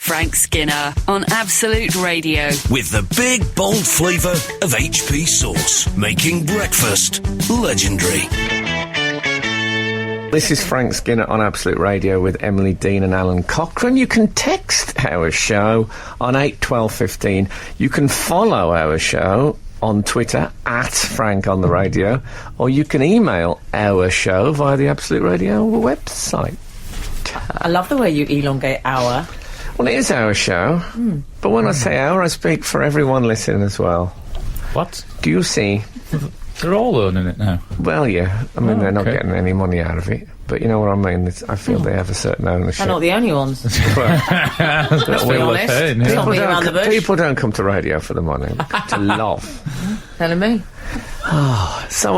Frank Skinner on Absolute Radio. With the big, bold flavour of HP sauce, making breakfast legendary. This is Frank Skinner on Absolute Radio with Emily Dean and Alan Cochrane. You can text our show on 81215. You can follow our show on Twitter at Frank on the Radio, or you can email our show via the Absolute Radio website. I love the way you elongate our. Well, it is our show, but when I say our, I speak for everyone listening as well. What? Do you see? They're all owning it now. Well, yeah. I mean, they're not getting any money out of it. But you know what I mean? I feel they have a certain ownership. They're not the only ones. Let's be honest. People don't come to radio for the money. They come to love. Telling me. So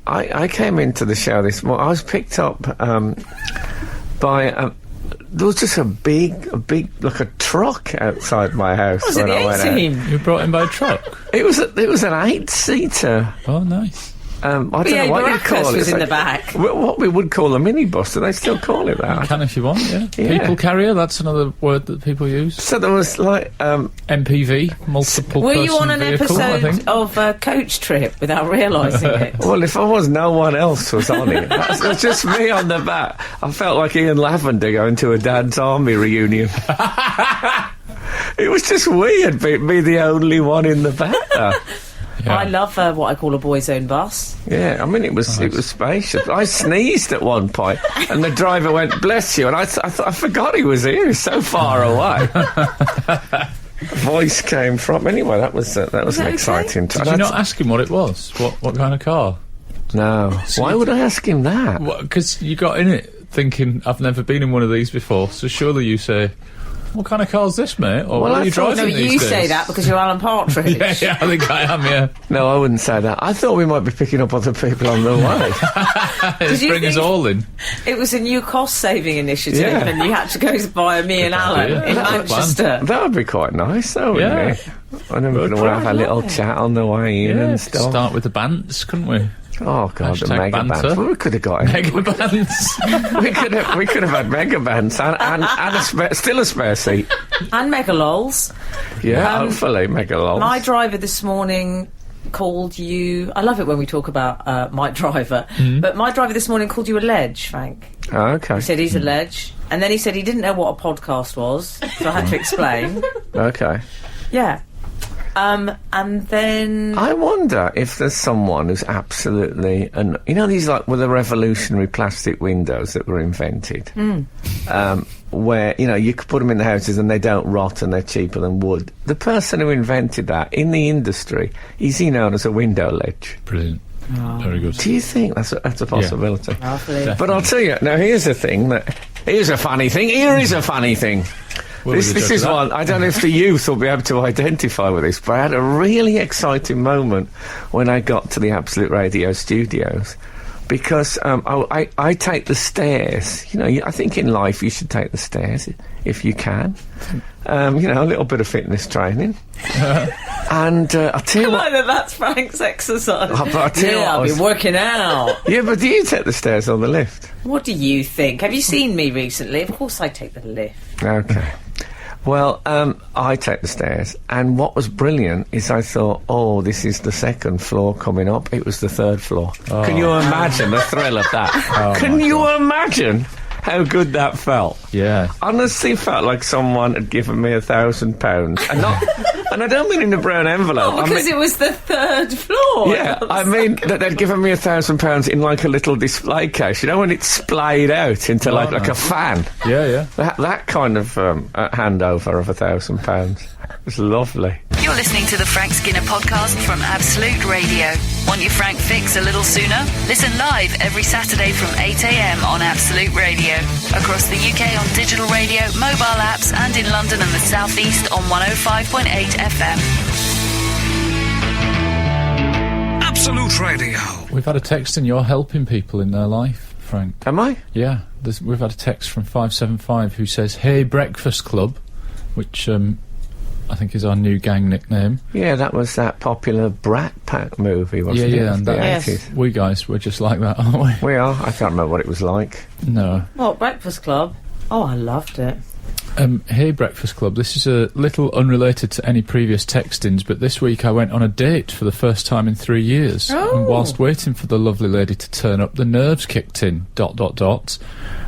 I came into the show this morning. I was picked up by... there was just a big, like a truck outside my house. Was it the A-team? You brought him by truck? It was an 8-seater. Oh, nice. I don't know what you call it. Was in the back. What we would call a minibus. Do they still call it that? You can if you want, yeah. People carrier, that's another word that people use. So there was like... MPV, multiple Were person you on an vehicle, episode of a Coach Trip without realising it? Well, if I was, no one else was on it. It was just me on the back. I felt like Ian Lavender going to a Dad's Army reunion. It was just weird, me the only one in the back. Yeah. I love what I call a boys' own bus. Yeah, I mean, it was spacious. I sneezed at one point, and the driver went, "Bless you," and I forgot he was here. He was so far away. Voice came from... Anyway, that was an exciting time. Did you not ask him what it was? What kind of car? No. So why would I ask him that? Because you got in it thinking, I've never been in one of these before, so surely you say... What kind of car's this, mate? Or what are you driving these days? No, you say that because you're Alan Partridge. yeah, I think I am, yeah. No, I wouldn't say that. I thought we might be picking up other people on the way. Just bring us all in. It was a new cost-saving initiative, and you had to go via me and Alan in Manchester. That would be quite nice, though, wouldn't it? And then we could have a little chat on the way in and stuff. Start with the bants, couldn't we? Oh God, the mega bands. Well, we could have got mega bands. we could have had mega bands and still a spare seat and mega lols. Yeah, hopefully mega lols. My driver this morning called you. I love it when we talk about my driver, but my driver this morning called you a ledge, Frank. Oh, okay. He said he's a ledge, and then he said he didn't know what a podcast was, so I had to explain. Okay. Yeah. And then... I wonder if there's someone who's absolutely... you know these, like, with the revolutionary plastic windows that were invented? Where, you know, you could put them in the houses and they don't rot and they're cheaper than wood. The person who invented that, in the industry, is he known as a window ledge? Brilliant. Very good. Do you think that's a possibility? Yeah. But I'll tell you, now here's a thing here's a funny thing, here is a funny thing. This is one, I don't know if the youth will be able to identify with this, but I had a really exciting moment when I got to the Absolute Radio studios, because I take the stairs. You know, I think in life you should take the stairs if you can. You know, a little bit of fitness training. And I'll tell you what... that's Frank's exercise. But I'll tell you what, I've been working out. Yeah, but do you take the stairs or the lift? What do you think? Have you seen me recently? Of course I take the lift. Okay. Well, I take the stairs, and what was brilliant is I thought, oh, this is the second floor coming up. It was the third floor. Oh. Can you imagine the thrill of that? Can you imagine how good that felt? Yeah. Honestly felt like someone had given me £1,000. And not... And I don't mean in a brown envelope. Oh, because it was the third floor. Yeah, I mean that they'd given me £1,000 in like a little display case. You know, when it's splayed out into like a fan. Yeah. That kind of handover of £1,000. It was lovely. You're listening to the Frank Skinner podcast from Absolute Radio. Want your Frank fix a little sooner? Listen live every Saturday from 8 a.m. on Absolute Radio. Across the UK on digital radio, mobile apps, and in London and the South East on 105.8 FM. Absolute Radio. We've had a text and you're helping people in their life, Frank. Am I? Yeah. We've had a text from 575 who says, "Hey, Breakfast Club," which... I think is our new gang nickname. Yeah, that was that popular Brat Pack movie, wasn't it? Yeah, and the 80s. We guys were just like that, aren't we? We are. I can't remember what it was like. No. What, Breakfast Club? Oh, I loved it. Hey Breakfast Club, this is a little unrelated to any previous textings, but this week I went on a date for the first time in 3 years. And whilst waiting for the lovely lady to turn up, the nerves kicked in, ...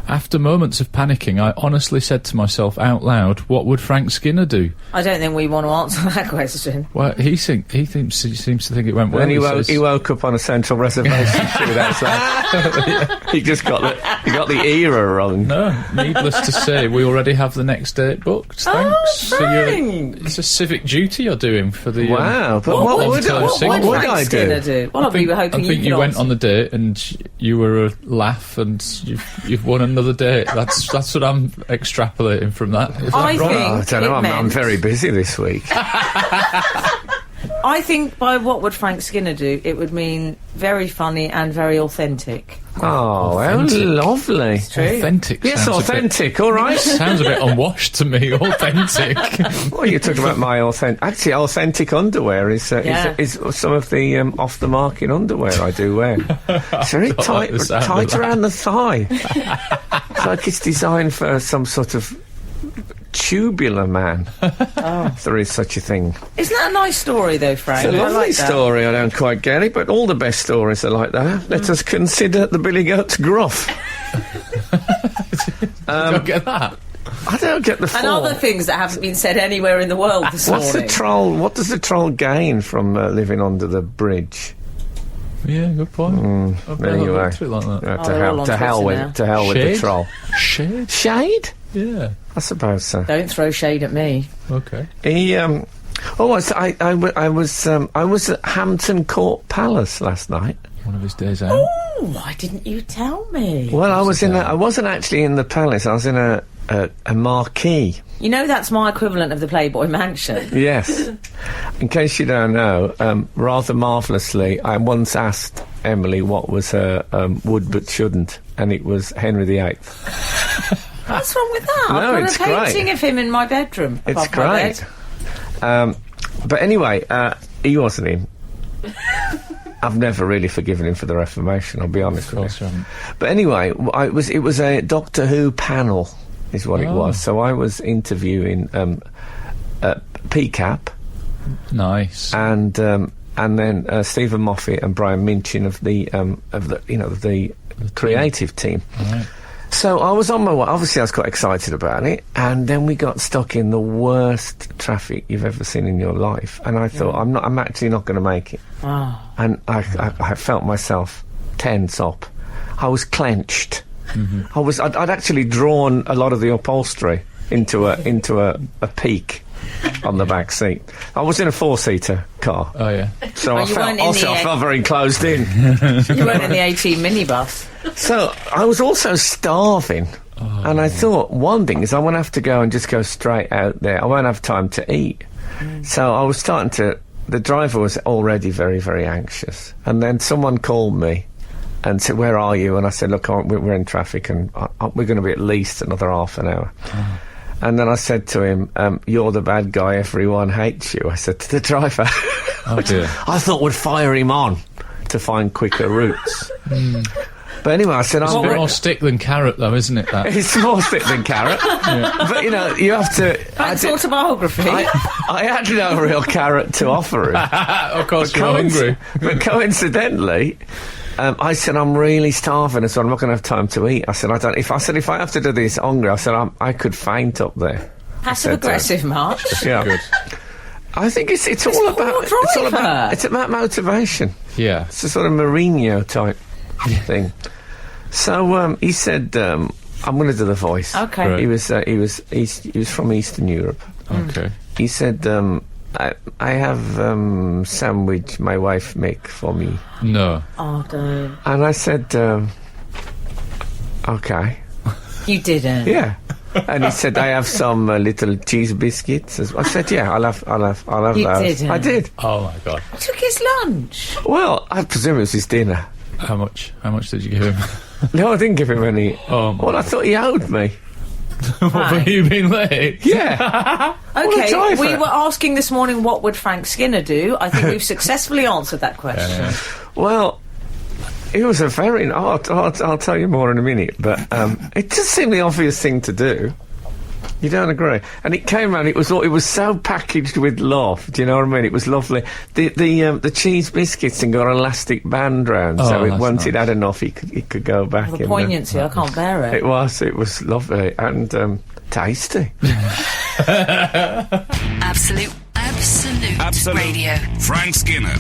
After moments of panicking, I honestly said to myself out loud, what would Frank Skinner do? I don't think we want to answer that question. Well, he seems to think it went well. And he woke up on a central reservation too, that's that. He just got the era wrong. No, needless to say, we already have the next date booked. Thanks. Frank! It's a civic duty you're doing for the... Wow, but what would I do? Well, I think you went on the date and you were a laugh and you've won another date. That's what I'm extrapolating from that. I don't know. I'm very busy this week. I think by what would Frank Skinner do, it would mean very funny and very authentic. Oh, how lovely. It's true. Authentic. Yes, authentic, all right. Sounds a bit unwashed to me, authentic. Well, you're talking about my authentic... Actually, authentic underwear is some of the off-the-market underwear I do wear. It's very tight around the thigh. It's like it's designed for some sort of tubular man. If there is such a thing. Isn't that a nice story, though, Frank? It's a lovely story. I don't quite get it, but all the best stories are like that. Let us consider the Billy Goat's gruff. I don't get that. I don't get the and other things that haven't been said anywhere in the world this morning. What does the troll gain from living under the bridge? Yeah, good point. Anyway, to hell with the troll. Shade? Yeah, I suppose so. Don't throw shade at me. Okay. He I was at Hampton Court Palace last night. One of his days out. Oh, why didn't you tell me? Well, I wasn't actually in the palace. I was in a marquee. You know, that's my equivalent of the Playboy Mansion. Yes. In case you don't know, rather marvellously, I once asked Emily what was her would but shouldn't, and it was Henry VIII. What's wrong with that? No, I've got a painting of him in my bedroom. It's great. But anyway, he wasn't in. I've never really forgiven him for the Reformation, I'll be honest with you. But anyway, it was a Doctor Who panel, is what it was. So I was interviewing PCAP. Nice. And then Stephen Moffat and Brian Minchin of the creative team. Right. So I was on my way. Obviously, I was quite excited about it, and then we got stuck in the worst traffic you've ever seen in your life. And I thought, I'm actually not going to make it. Oh. And I felt myself tense up. I was clenched. Mm-hmm. I'd actually drawn a lot of the upholstery into a peak on the back seat. I was in a 4-seater car. Oh yeah. So I felt very closed in. You weren't in the 18 minibus. So I was also starving. And I thought, one thing is I won't have to go and just go straight out there. I won't have time to eat. So I was starting to... The driver was already very, very anxious. And then someone called me and said, where are you? And I said, look, we're in traffic and we're going to be at least another half an hour. And then I said to him, you're the bad guy, everyone hates you. I said to the driver. Oh dear. I thought would fire him on to find quicker routes. But anyway, I said... It's a bit more stick than carrot, though, isn't it, that? It's more stick than carrot. But, you have to... That's autobiography. I had no real carrot to offer him. Of course, you're hungry. But coincidentally... I said, I'm really starving, so I'm not going to have time to eat. I said, if I have to do this hungry, I said, I could faint up there. Passive aggressive, Mark. Yeah. Good. I think it's all about motivation. Yeah. It's a sort of Mourinho type thing. So he said, I'm going to do the voice. Okay. Right. He was from Eastern Europe. Okay. He said, I have sandwich my wife make for me. No. Oh, don't. And I said, okay. You didn't? Yeah. And he said, I have some little cheese biscuits. I said, yeah, I'll have You those. didn't? I did. Oh my God. I took his lunch. Well, I presume it was his dinner. How much did you give him? No, I didn't give him any. Oh my Well, I thought he owed me. Have you been late? Yeah. Okay, we were asking this morning what would Frank Skinner do. I think we've successfully answered that question. Yeah. Well, it was a very... I'll tell you more in a minute, but it just seemed the obvious thing to do. You don't agree? And it came round. It was so packaged with love. Do you know what I mean? It was lovely. The cheese biscuits and got an elastic band round, so once it had enough, he could go back. The poignancy, I can't bear it. It was lovely and tasty. Absolute Radio. Frank Skinner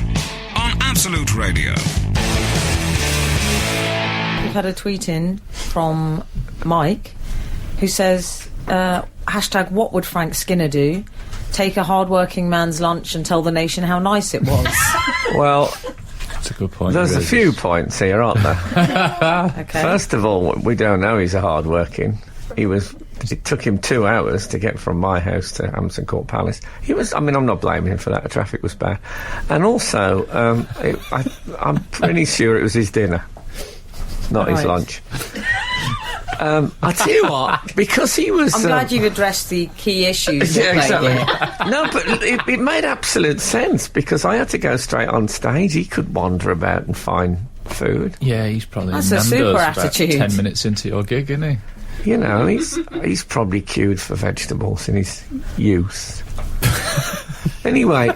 on Absolute Radio. We've had a tweet in from Mike who says, hashtag what would Frank Skinner do? Take a hard-working man's lunch and tell the nation how nice it was. Well, that's a good point. There's a few points here, aren't there? Okay. First of all, we don't know he's a hard-working. It took him 2 hours to get from my house to Hampton Court Palace. I'm not blaming him for that. The traffic was bad. And also, I'm pretty sure it was his dinner, not his lunch. I tell you what, because he was... I'm glad you've addressed the key issues. Yeah, exactly. No, but it made absolute sense, because I had to go straight on stage. He could wander about and find food. Yeah, he's probably... That's a super attitude. 10 minutes into your gig, isn't he? You know, he's probably queued for vegetables in his youth. Anyway,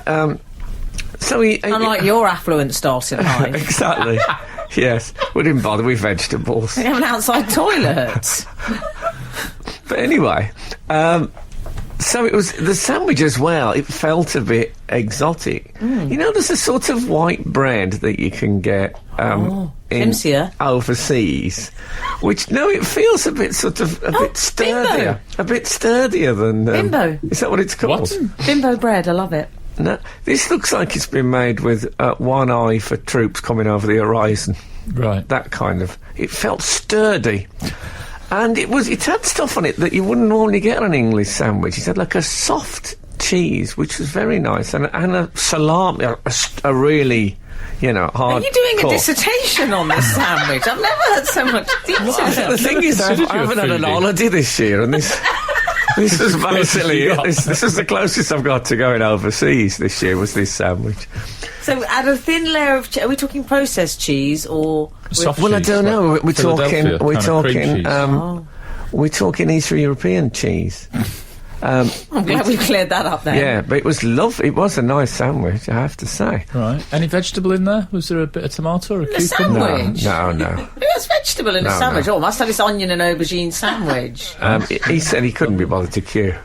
so he... Unlike your affluent start in life. Exactly. Yes, we didn't bother with vegetables. They have an outside toilet. But anyway, so it was the sandwich as well. It felt a bit exotic. You know, there's a sort of white bread that you can get overseas, which it feels a bit sort of bit sturdier, bimbo. a bit sturdier than bimbo. Is that what it's called? What? Bimbo bread, I love it. No, this looks like it's been made with one eye for troops coming over the horizon. Right. That kind of... It felt sturdy. And it had stuff on it that you wouldn't normally get on an English sandwich. It had like a soft cheese, which was very nice, and a salami, a really... hard. Are you doing cut. A dissertation on this sandwich? I've never had so much detail. The thing is, I haven't had an holiday this year, and this was basically it. This is the closest I've got to going overseas this year, was this sandwich. So, add a thin layer of are we talking processed cheese or soft well, cheese, I don't know. We're talking Eastern European cheese. I'm glad we cleared that up then. Yeah, but it was lovely. It was a nice sandwich, I have to say. Right. Any vegetable in there? Was there a bit of tomato or a cucumber? Sandwich? No. There's vegetable in a sandwich. Oh, I must have this onion and aubergine sandwich. He said he couldn't be bothered to queue.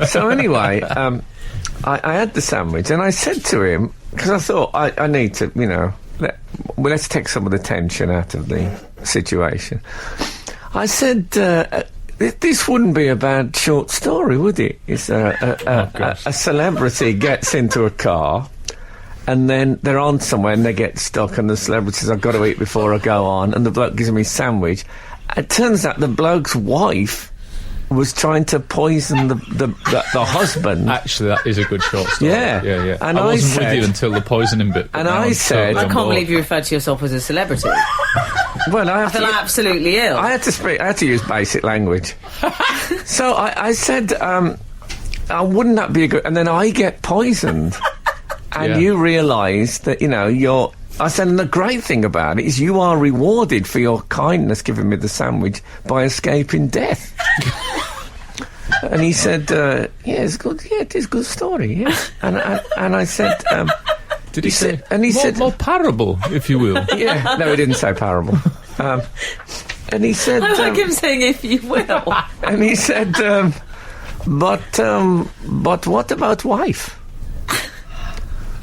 So anyway, I had the sandwich, and I said to him, because I thought I need to, let's take some of the tension out of the situation. I said, this wouldn't be a bad short story, would it? It's a celebrity gets into a car, and then they're on somewhere and they get stuck, and the celebrity says, I've got to eat before I go on, and the bloke gives me a sandwich. It turns out the bloke's wife was trying to poison the husband. Actually, that is a good short story. Yeah. And I wasn't with you until the poisoning bit. And I said... I can't believe you referred to yourself as a celebrity. Well, I feel absolutely ill. I had to use basic language. So I said, wouldn't that be a good... And then I get poisoned. And you realise that, you're... I said, and the great thing about it is you are rewarded for your kindness giving me the sandwich by escaping death. And he said, it's good. Yeah, it is a good story, yeah. And I said... Did he say? And he said... More parable, if you will. Yeah, no, he didn't say parable. And he said... I like him saying, if you will. And he said, but what about wife?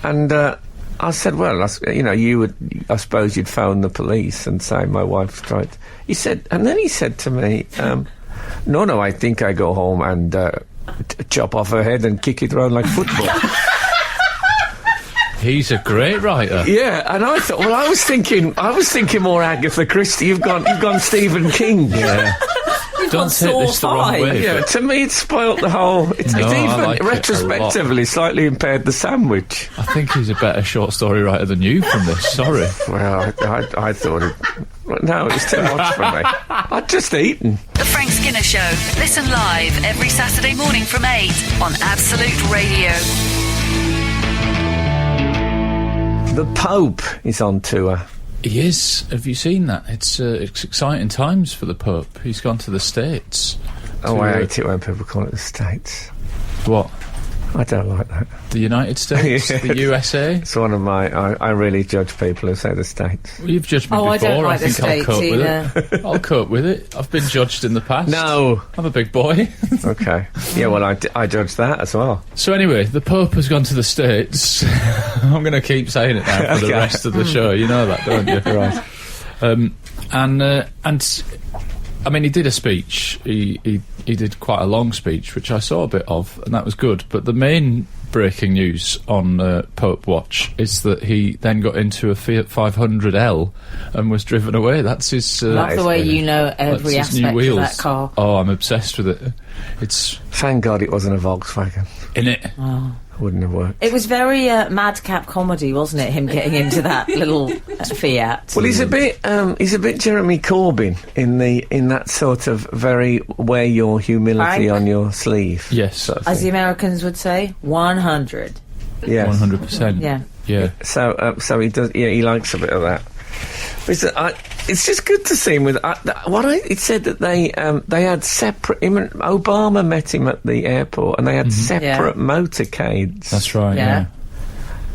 And I said, well, you would... I suppose you'd phone the police and say my wife's tried... He said... And then he said to me, no, I think I go home and chop off her head and kick it around like football. He's a great writer. Yeah, and I thought, well, I was thinking more Agatha Christie. You've gone Stephen King. Yeah. Don't take this the wrong way. Yeah, to me, it spoilt the whole. It's even like retrospectively slightly impaired the sandwich. I think he's a better short story writer than you from this. Sorry. Well, I thought it. No, it's too much for me. I'd just eaten. The Frank Skinner Show. Listen live every Saturday morning from 8 on Absolute Radio. The Pope is on tour. He is. Have you seen that? It's exciting times for the Pope. He's gone to the States. Oh, I hate it when people call it the States. What? I don't like that. The United States? Yeah. The USA? It's one of my... I really judge people who say the States. Well, you've judged me before. I don't like the think I'll States cope either. with it. I'll cope with it. I've been judged in the past. No! I'm a big boy. Okay. Yeah, well, I judge that as well. So anyway, the Pope has gone to the States. I'm going to keep saying it now for the rest of the show. You know that, don't you? Right. And I mean, he did a speech. He did quite a long speech, which I saw a bit of, and that was good. But the main breaking news on Pope Watch is that he then got into a Fiat 500L and was driven away. That's his... Love the way you know every that's his new aspect wheels. of that car. Oh, I'm obsessed with it. It's... Thank God it wasn't a Volkswagen. in it. Oh. Wouldn't have worked. It was very madcap comedy, wasn't it? Him getting into that little Fiat. Well, he's a bit Jeremy Corbyn in that sort of very wear your humility Frank? on your sleeve. Yes. sort of As the thing. Americans would say, 100. Yes. 100%. Yeah. Yeah. So he does. Yeah, he likes a bit of that. But it's just good to see him with. It said that they had separate. Obama met him at the airport, and they had separate motorcades. That's right, Yeah. yeah.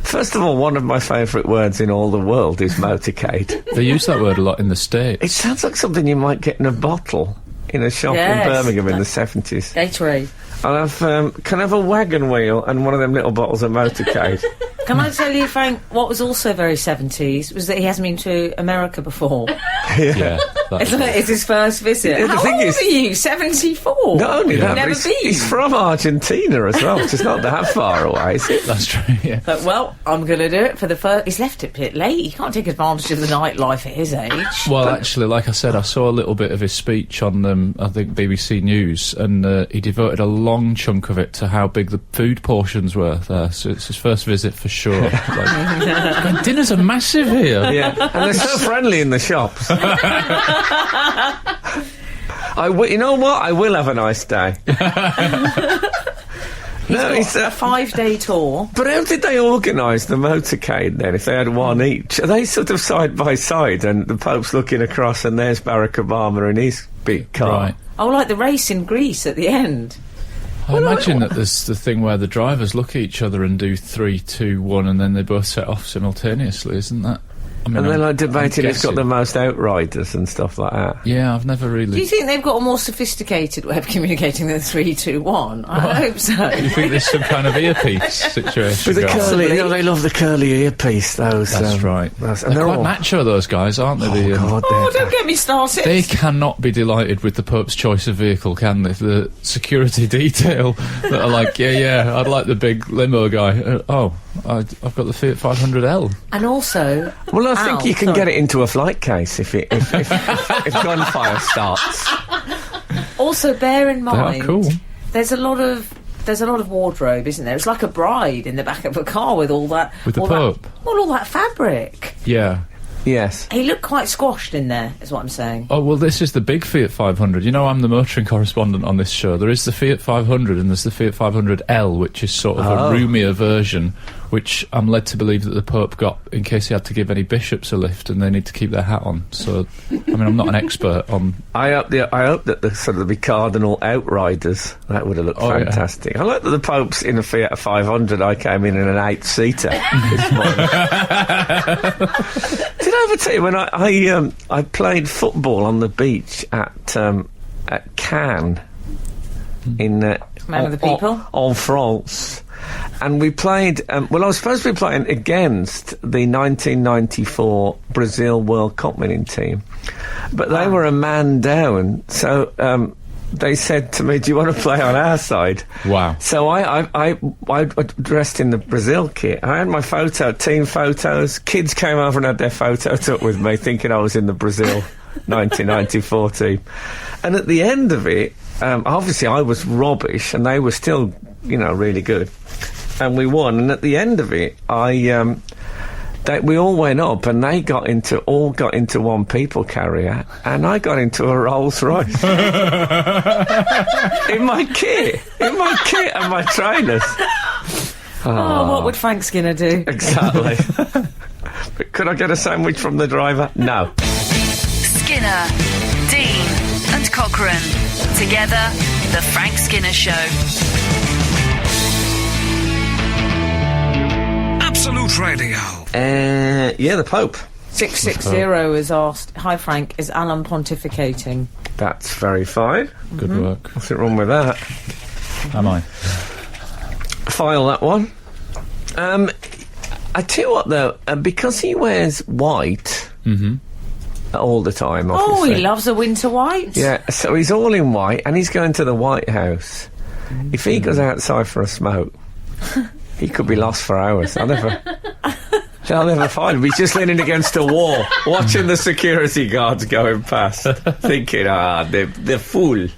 First of all, one of my favourite words in all the world is motorcade. They use that word a lot in the States. It sounds like something you might get in a bottle in a shop Yes. in Birmingham in the 70s. Gatorade. I'll have, can I have a wagon wheel and one of them little bottles of motorcade? Can I tell you, Frank, what was also very 70s was that he hasn't been to America before. Yeah. That's It's his first visit. Yeah, the How thing old is- are you? 74? Not only that, Never but been. he's from Argentina as well, which is not that far away, is it? That's true, yeah. But, well, I'm going to do it for the first... He's left it a bit late. He can't take advantage of the nightlife at his age. Well, actually, like I said, I saw a little bit of his speech on, I think, BBC News, and he devoted a long chunk of it to how big the food portions were there. So it's his first visit for sure. Like, dinners are massive here. Yeah, and they're so friendly in the shops. You know what? I will have a nice day. No, it's A 5-day tour. But how did they organise the motorcade then, if they had one each? Are they sort of side by side and the Pope's looking across and there's Barack Obama in his big car? Right. Oh, like the race in Greece at the end. I imagine that there's the thing where the drivers look at each other and do 3, 2, 1, and then they both set off simultaneously, isn't that? I mean, And they're I'm- like debating I'm who's got the guessing. most outriders and stuff like that. Yeah, I've never Do you really... think they've got a more sophisticated way of communicating than 3, 2, 1? I hope so. You think there's some kind of earpiece situation With the going on? curly, they love the curly earpiece, those. That's right. And They're they're quite all... macho, those guys, aren't they? The, God, Oh, they're- don't get me started. They cannot be delighted with the Pope's choice of vehicle, can they? The security detail that are like, yeah, I'd like the big limo guy. I've got the Fiat 500L. And also... Well, I think Ow, you can sorry. get it into a flight case if gunfire starts. Also, bear in They are mind... cool. There's a lot of wardrobe, isn't there? It's like a bride in the back of a car with all that... With the all Pope? That, well, all that fabric. Yeah. Yes. He looked quite squashed in there, is what I'm saying. Oh, well, this is the big Fiat 500. You know, I'm the motoring correspondent on this show. There is the Fiat 500 and there's the Fiat 500L, which is sort of a roomier version, which I'm led to believe that the Pope got in case he had to give any bishops a lift and they need to keep their hat on. So, I mean, I'm not an expert on... I hope that the sort of the cardinal outriders, that would have looked fantastic. I like that the Pope's in a Fiat 500. I came in an 8-seater this morning. Did I ever tell you when I played football on the beach at Cannes in Man of the people? en France, and we played. I was supposed to be playing against the 1994 Brazil World Cup winning team, but they were a man down. So they said to me, "Do you want to play on our side?" Wow. So I dressed in the Brazil kit. I had my team photos. Kids came over and had their photo took with me, thinking I was in the Brazil 1994 team. And at the end of it, obviously I was rubbish, and they were still, really good. And we won. And at the end of it, we all went up, and they got into one people carrier, and I got into a Rolls Royce in my kit and my trainers. Oh, what would Frank Skinner do? Exactly. But could I get a sandwich from the driver? No. Skinner, Dean, and Cochrane. Together, The Frank Skinner Show. Absolute Radio. The Pope. 660 has asked, "Hi Frank, is Alan pontificating?" That's verified. Good work. What's it wrong with that? Am I? File that one. I tell you what, though, because he wears white all the time, Oh, obviously. he loves a winter white. Yeah, so he's all in white, and he's going to the White House. If he goes outside for a smoke, he could be lost for hours. I'll never find him. He's just leaning against a wall, watching the security guards going past, thinking, they're full.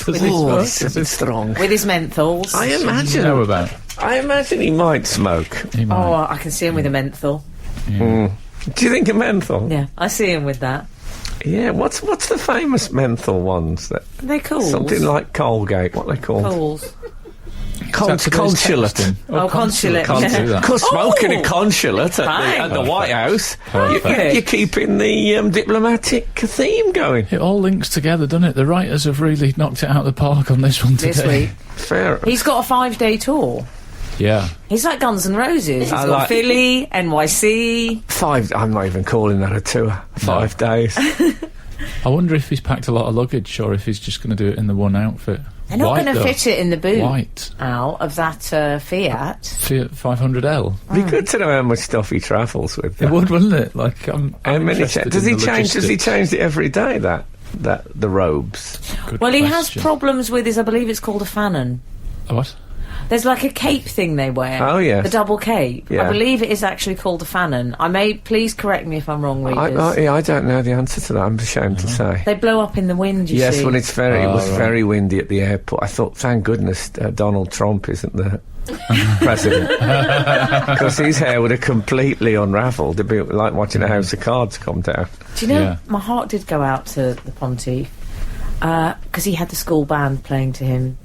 It's a bit strong. With his menthols. I imagine he might smoke. He might. Oh, I can see him with a menthol. Do you think a menthol? Yeah, I see him with that. Yeah, what's the famous menthol ones? They're cool. Something like Colgate, what they call? Coals. Consulate. Consulate. Can't Yeah. do that. Because smoking a consulate at the White House, you're keeping the diplomatic theme going. It all links together, doesn't it? The writers have really knocked it out of the park on this one today. This week. Fair. He's got a 5-day tour. Yeah. He's like Guns N' Roses. He's I got like- Philly, NYC. 5. I'm not even calling that a tour. 5 days. I wonder if he's packed a lot of luggage or if he's just going to do it in the one outfit. They're not White, going to though. fit it in the boot, White. Al, of that Fiat. Fiat 500L. Be good to know how much stuff he travels with. It would, wouldn't it? Like, I'm How many interested does in he the change? Does he logistics. change it every day? That the robes. Good Well, he has question. problems with his, I believe it's called a fanon. A what? There's like a cape thing they wear. Oh, yes. The double cape. Yeah. I believe it is actually called a fanon. Please correct me if I'm wrong, readers. I don't know the answer to that. I'm ashamed to say. They blow up in the wind, you Yes, see. well, it was right. very windy at the airport. I thought, thank goodness Donald Trump isn't the president, because his hair would have completely unravelled. It'd be like watching a house of cards come down. Do you know, Yeah. my heart did go out to the Pontiff, because he had the school band playing to him.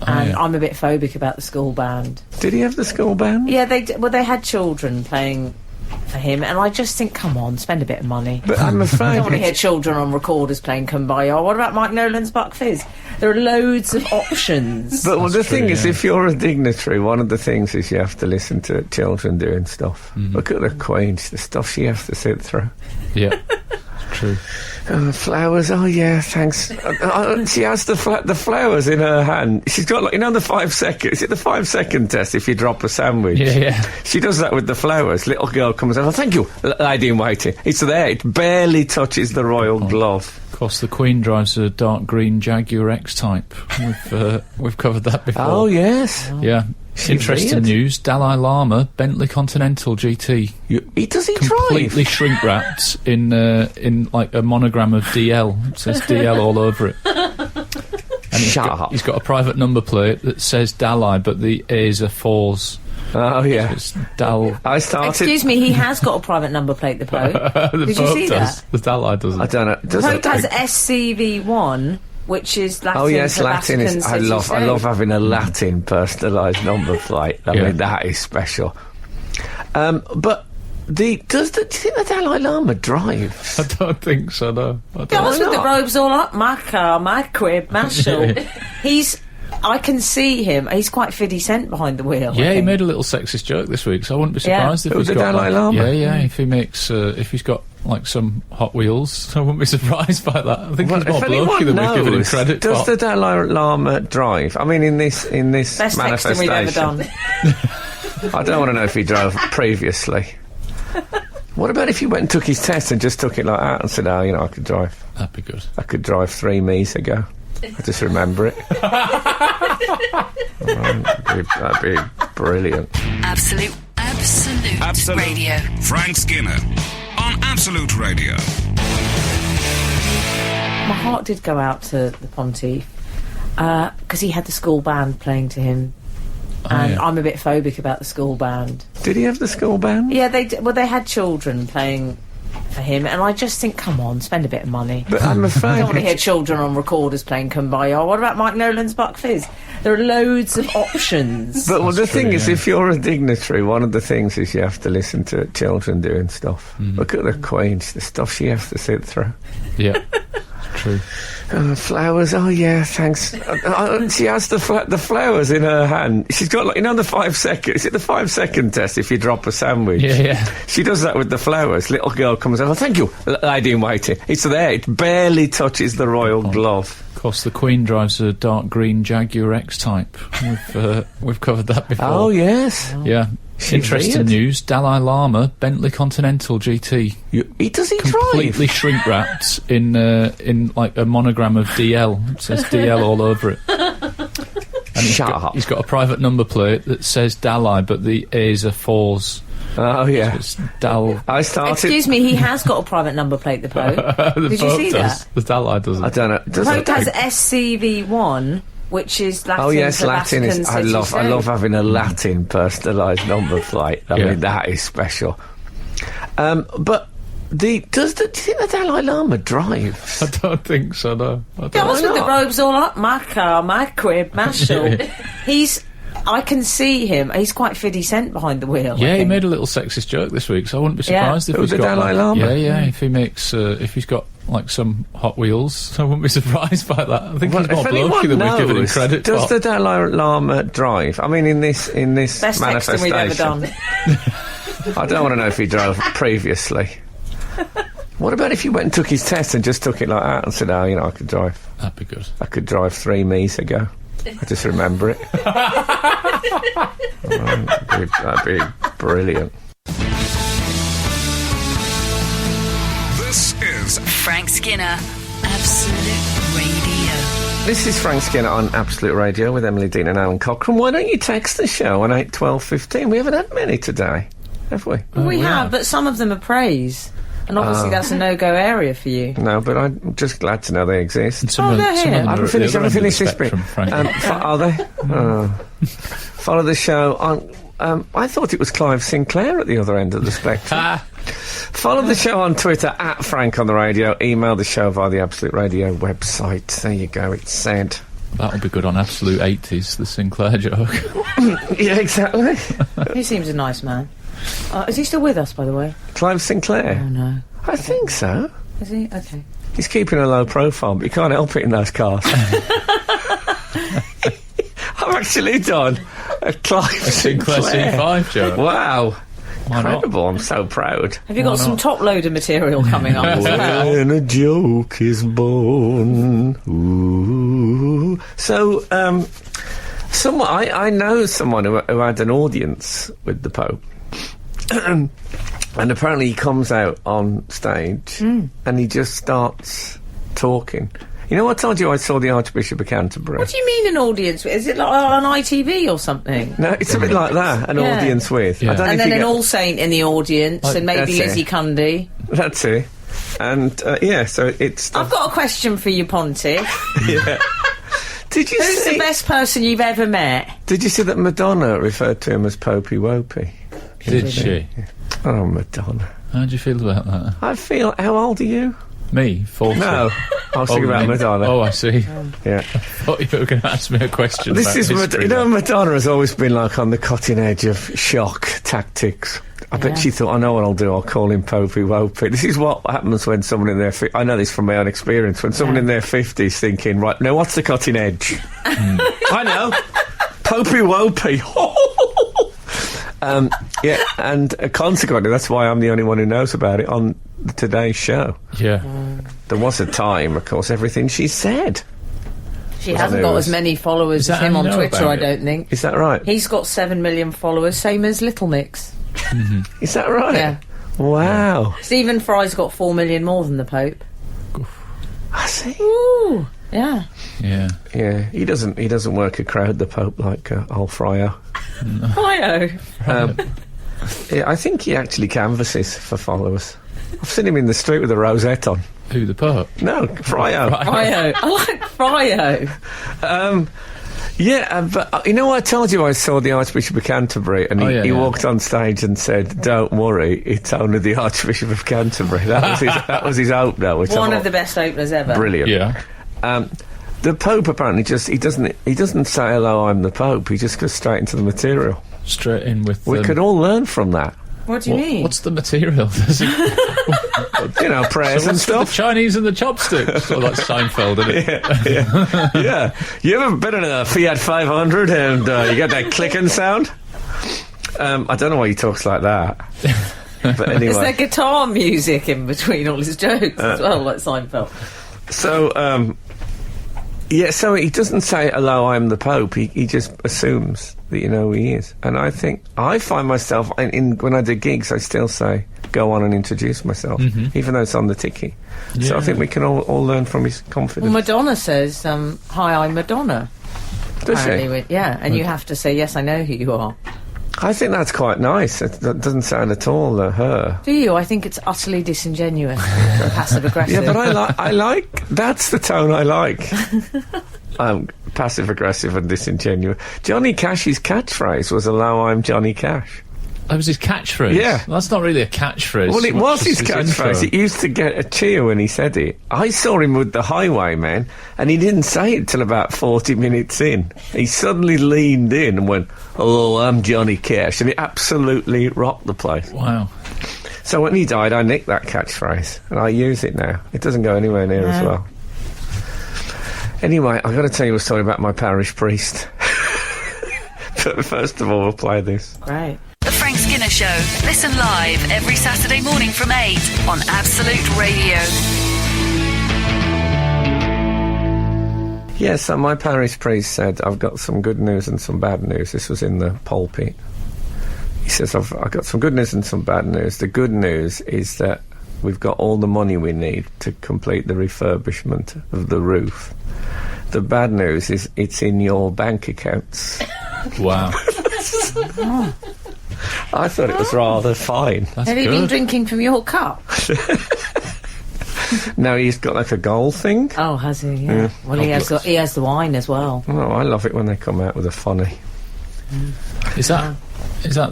And yeah. I'm a bit phobic about the school band. Did he have the school band? Yeah, they had children playing for him, and I just think, come on, spend a bit of money. But I'm I afraid. don't want to hear children on recorders playing Kumbaya. What about Mike Nolan's Buck Fizz? There are loads of options. But the thing true, is, yeah. if you're a dignitary, one of the things is you have to listen to children doing stuff. Look at the Queen, the stuff she has to sit through. Yeah. True. Flowers, oh yeah, thanks. She has the flowers in her hand. She's got, like, you know, the 5 seconds. Is it the 5 second test if you drop a sandwich? Yeah. She does that with the flowers. Little girl comes over, thank you, lady in waiting. It's there, it barely touches the royal glove. Of course, the Queen drives a dark green Jaguar X-Type. We've covered that before. Oh, yes. Yeah. Interesting weird. news. Dalai Lama, Bentley Continental GT. Does he Completely drive? shrink wrapped in like a monogram of DL. It says DL all over it. And Shut up. he's got a private number plate that says Dalai, but the A's are 4s. Oh, yeah. It's Dal. I started... Excuse me, he has got a private number plate, the Pope. The Did you Pope see does. that? The Dalai doesn't. I don't know. The Does Pope it? has SCV1, which is Latin. Oh yes, for Latin is. Vatican I City love State. having a Latin personalised number plate. I Yeah. mean, that is special. But do you think the Dalai Lama drives? I don't think so, no. I Guys don't. with the not? robes all up, my car, my crib, my shawl. I can see him. He's quite 50 Cent behind the wheel. I Yeah, he think. made a little sexist joke this week, so I wouldn't be Yeah. surprised if Who, he's the got Dalai like, Lama? Yeah, if he makes, if he's got like some Hot Wheels, I wouldn't be surprised by that. I think he's more if blokey anyone than we've given him knows, credit does for. the Dalai Lama drive? I mean, in this Best texting we've ever manifestation. done. I don't want to know if he drove previously. What about if he went and took his test and just took it like that and said, "Oh, you know, I could drive. That'd be good. I could drive 3 me's ago. I just remember it." That'd be brilliant. Absolute Radio. Frank Skinner on Absolute Radio. My heart did go out to the Pontiff, because he had the school band playing to him. And yeah. I'm a bit phobic about the school band. Did he have the school band? Yeah, they had children playing for him, and I just think, come on, spend a bit of money. But I'm I afraid. don't want to hear children on recorders playing Kumbaya. What about Mike Nolan's Buck Fizz? There are loads of options. But the That's thing true, is, yeah. if you're a dignitary, one of the things is you have to listen to children doing stuff. Look at the Queen, the stuff she has to sit through. Yeah. True. Flowers. Oh yeah, thanks. She has the flowers in her hand. She's got, like, the 5 second. Is it the 5 second test if you drop a sandwich? Yeah. She does that with the flowers. Little girl comes over. Thank you, lady in waiting. It's there. It barely touches the royal glove. Of course, the Queen drives a dark green Jaguar X-Type. We've covered that before. Oh yes. Yeah. Interesting weird? news. Dalai Lama, Bentley Continental GT. Does he Completely drive? shrink wrapped in like a monogram of DL. It says DL all over it. And he's got a private number plate that says Dalai, but the A's are 4s. Oh yeah. So it's Dal. Excuse me, he has got a private number plate, the Pope. The Did Pope you see does. that? The Dalai doesn't. I don't know. The Pope has SCV1, which is Latin. Oh yes, for Latin is. Vatican I City. love having a Latin personalised number plate. I mean, that is special. But do you think the Dalai Lama drives? I don't think so, no. Yeah, what's with the robes all up? My car, my crib, my show. I can see him. He's quite 50 Cent behind the wheel. Yeah, he made a little sexist joke this week, so I wouldn't be surprised if It was he's the got Dalai Lama. Yeah. If he makes, if he's got like some Hot Wheels, I wouldn't be surprised by that. I think he's more blokey than we've given him credit for. Does the Dalai Lama drive? I mean, in this Best manifestation, texting we've ever done. I don't want to know if he drove previously. What about if you went and took his test and just took it like that and said, "Oh, I could drive. That'd be good. I could drive 3 me's ago." I just remember it. That'd be brilliant. This is Frank Skinner, Absolute Radio. This is Frank Skinner on Absolute Radio with Emily Dean and Alan Cochrane. Why don't you text the show on 8 12 15? We haven't had many today, have we? We have, but some of them are praise. And obviously that's a no-go area for you. No, but I'm just glad to know they exist. And some of they're some here. of them I are haven't at the finished other end of the this bit. spectrum, frankly. Are they? Oh. Follow the show on... I thought it was Clive Sinclair at the other end of the spectrum. Follow the show on Twitter at Frank on the Radio. Email the show via the Absolute Radio website. There you go, it's said. That'll be good on Absolute 80s, the Sinclair joke. Yeah, exactly. He seems a nice man. Is he still with us, by the way? Clive Sinclair? Oh, no. I think so. Is he? Okay. He's keeping a low profile, but you can't help it in those cars. I've actually done a Clive Sinclair C5 joke. Wow. Why not? Incredible, I'm so proud. Have you got some top-loader material coming up as well? When a joke is born. Ooh. So, I know someone who had an audience with the Pope. And apparently he comes out on stage and he just starts talking. You know, I told you I saw the Archbishop of Canterbury. What do you mean an audience? Is it like on ITV or something? No, it's a bit like that, an Yeah. audience with. Yeah. I don't know And if then you an get... All Saint in the audience, and maybe that's it. Lizzie Cundy. That's it. And, so it's... I've got a question for you, Ponty. Yeah. Did you Who's see... the best person you've ever met? Did you see that Madonna referred to him as Popey Wopey? Did she? Oh, Madonna. How do you feel about that? I feel... How old are you? Me? 40? No. I was thinking about Madonna. Oh, I see. Yeah. I thought you were going to ask me a question This about is... history. Madonna has always been, like, on the cutting edge of shock tactics. I bet she thought, I know what I'll do, I'll call him Popey Wopey. This is what happens when someone in their... I know this from my own experience. When someone in their 50s thinking, right, now what's the cutting edge? I know. Popey Wopey. Yeah, and consequently, that's why I'm the only one who knows about it on today's show. Yeah. There was a time, of course, everything she said. She hasn't got as many followers Is as that him how on you know Twitter, about I it? don't think. Is that right? He's got 7 million followers, same as Little Mix. Is that right? Yeah. Wow. Stephen Fry's got 4 million more than the Pope. I see. Ooh, yeah. Yeah. Yeah, he doesn't work a crowd, the Pope, like old Fryo. Hi-oh. Yeah, I think he actually canvasses for followers. I've seen him in the street with a rosette on. Who, the Pope? No, Fryo. Fryo. I like Fryo. Yeah, but you know, I told you I saw the Archbishop of Canterbury, and he yeah. walked on stage and said, "Don't worry, it's only the Archbishop of Canterbury." That was his opener, which One I of the best openers ever. brilliant. Yeah. The Pope apparently he doesn't say hello, I'm the Pope. He just goes straight into the material. Straight in with... We could all learn from that. What do you mean? What's the material? You know, prayers and The stuff. Chinese and the chopsticks. Well, that's Seinfeld, isn't it? Yeah. You ever been in a Fiat 500 and you get that clicking sound? I don't know why he talks like that. But anyway. Is there guitar music in between all his jokes as well, like Seinfeld? So, so he doesn't say, hello, I'm the Pope. He just assumes that you know who he is. And I find myself, when I do gigs, I still say, go on and introduce myself, even though it's on the ticky. Yeah. So I think we can all learn from his confidence. Well, Madonna says, hi, I'm Madonna. Does she? Yeah, and you have to say, yes, I know who you are. I think that's quite nice. That doesn't sound at all her. Do you? I think it's utterly disingenuous, passive-aggressive. Yeah, but I like, that's the tone I like. Passive-aggressive and disingenuous. Johnny Cash's catchphrase was, hello, I'm Johnny Cash. That was his catchphrase? Yeah. Well, that's not really a catchphrase. Well, it was his catchphrase. Intro. It used to get a cheer when he said it. I saw him with the Highwaymen, and he didn't say it till about 40 minutes in. He suddenly leaned in and went, hello, I'm Johnny Cash, and it absolutely rocked the place. Wow. So when he died, I nicked that catchphrase, and I use it now. It doesn't go anywhere near as well. Anyway, I've got to tell you a story about my parish priest. But first of all, we'll play this. Great. The Frank Skinner Show. Listen live every Saturday morning from 8 on Absolute Radio. Yeah, so my parish priest said, I've got some good news and some bad news. This was in the pulpit. He says, I've got some good news and some bad news. The good news is that we've got all the money we need to complete the refurbishment of the roof. The bad news is it's in your bank accounts. Wow. I thought it was rather fine. Have you been drinking from your cup? No, he's got like a gold thing. Oh, has he? Yeah. Well, he has the wine as well. Oh, I love it when they come out with a funny. Is that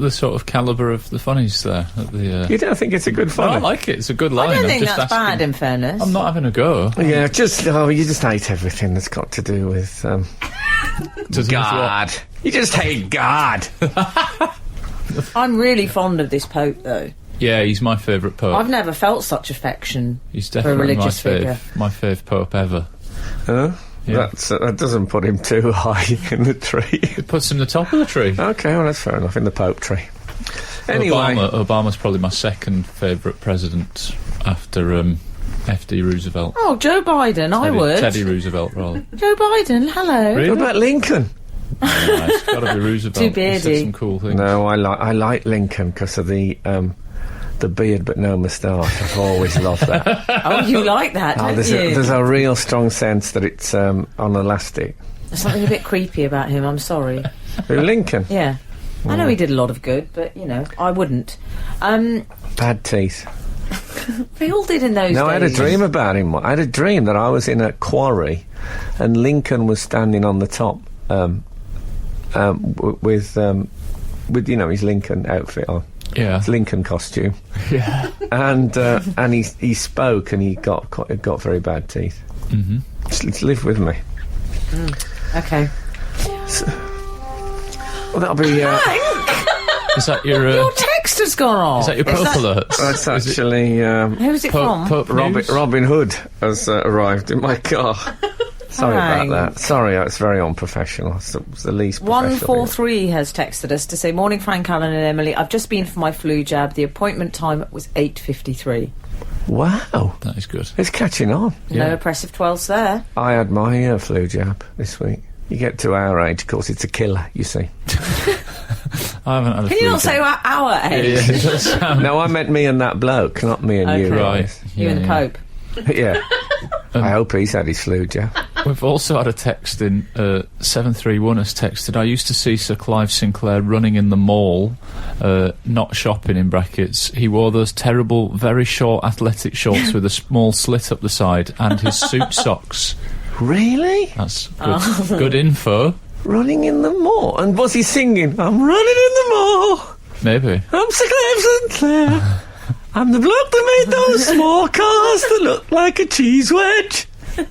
the sort of calibre of the funnies there? At the, You don't think it's a good funny? I like it. It's a good line. I don't think just that's asking. bad, in fairness. I'm not having a go. Yeah, you just hate everything that's got to do with God. You just hate God. I'm really fond of this Pope, though. Yeah, he's my favourite Pope. I've never felt such affection He's for a definitely religious figure. my fave Pope ever. Huh? Yeah. That doesn't put him too high in the tree. It puts him in the top of the tree. Okay, well, that's fair enough, in the Pope tree. Anyway. Obama's probably my second favourite president after FD Roosevelt. Oh, Joe Biden, I would. Teddy Roosevelt, rather. Joe Biden, hello. Really? What about Lincoln? Yeah, it's got to be Roosevelt. Too He beardy. said some cool things. No, I like Lincoln because of the beard but no moustache. I've always loved that. Oh, you like that, don't you? There's a real strong sense that it's on elastic. There's something a bit creepy about him, I'm sorry. Who, Lincoln? Yeah. I know he did a lot of good, but, I wouldn't. Bad teeth. They all did in those days. No, I had a dream about him. I had a dream that I was in a quarry and Lincoln was standing on the top with his Lincoln outfit on. Yeah. His Lincoln costume. Yeah. And he spoke and he got very bad teeth. Mm-hmm. Just live with me. Okay. Well, that'll be... Is that your... Your text has gone off. Is that your Pope alerts? That's actually... Who's it from? Pope News? Robin Hood has arrived in my car. Sorry about that. Sorry, it's very unprofessional. It's the least professional. 143 has texted us to say, morning Frank, Alan and Emily. I've just been for my flu jab. The appointment time was 8:53. Wow. That is good. It's catching on. No oppressive 12s there. I had my flu jab this week. You get to our age, of course, it's a killer, you see. I haven't had a Can you not say our age? Yeah. No, I meant me and that bloke, not me and you. Right. guys. You and the Pope. Yeah. I hope he's had his flu jab. We've also had a text in, 731 has texted, I used to see Sir Clive Sinclair running in the mall, not shopping in brackets. He wore those terrible, very short athletic shorts with a small slit up the side and his suit socks. Really? That's good, good info. Running in the mall? And was he singing, I'm running in the mall? Maybe. I'm Sir Clive Sinclair. I'm the bloke that made those small cars that look like a cheese wedge. I'm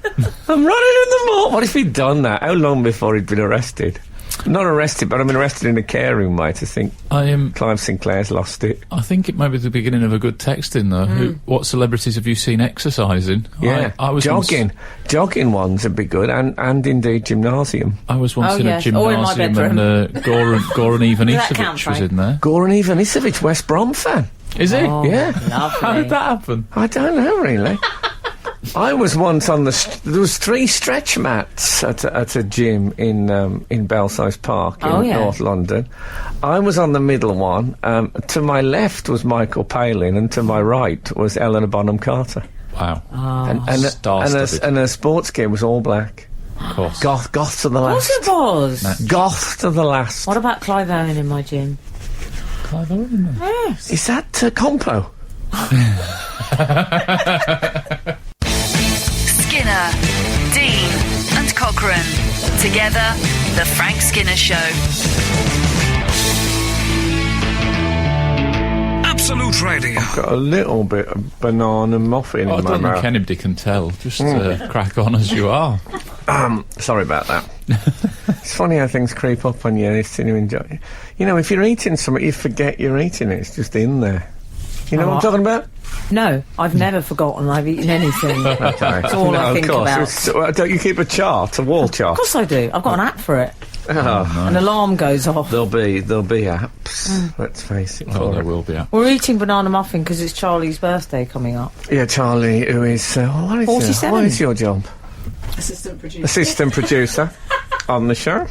running in the mall. What if he'd done that? How long before he'd been arrested? Not arrested, but I'm arrested in a caring way to think I Clive Sinclair's lost it. I think it might be the beginning of a good texting, though. What celebrities have you seen exercising? Yeah, I was jogging. Jogging ones would be good, and indeed gymnasium. I was once in a yes. Or in my gymnasium, and Goran Ivanisevic was in there. Goran Ivanisevic, West Brom fan. Is he? Oh, Yeah. lovely. How did that happen? I don't know, really. I was once on there was 3 stretch mats at a gym in Belsize Park in North London. I was on the middle one. To my left was Michael Palin, and to my right was Eleanor Bonham Carter. Wow. And her sports gear was all black. Of course. Goth to the Of last. course it was. Goth to the last. What about Clive Owen in my gym? Clive Owen. Yes. Is that Compo? Skinner, Dean, and Cochrane. Together, The Frank Skinner Show. Absolute Radio. Got a little bit of banana muffin I in my don't think mouth. anybody can tell. Just crack on as you are. Sorry about that. It's funny how things creep up on you as you enjoy. You know, if you're eating something, you forget you're eating it. It's just in there. You know what I'm talking about? No, I've never forgotten I've eaten anything. Okay. That's all I think about. Don't you keep a chart, a wall chart? Of course I do. I've got an app for it. Oh, An alarm goes off. there'll be apps. Let's face it. Oh, there will be. We're eating banana muffin because it's Charlie's birthday coming up. Yeah, Charlie, who is 47. What is your job? Assistant producer. Assistant producer on the show.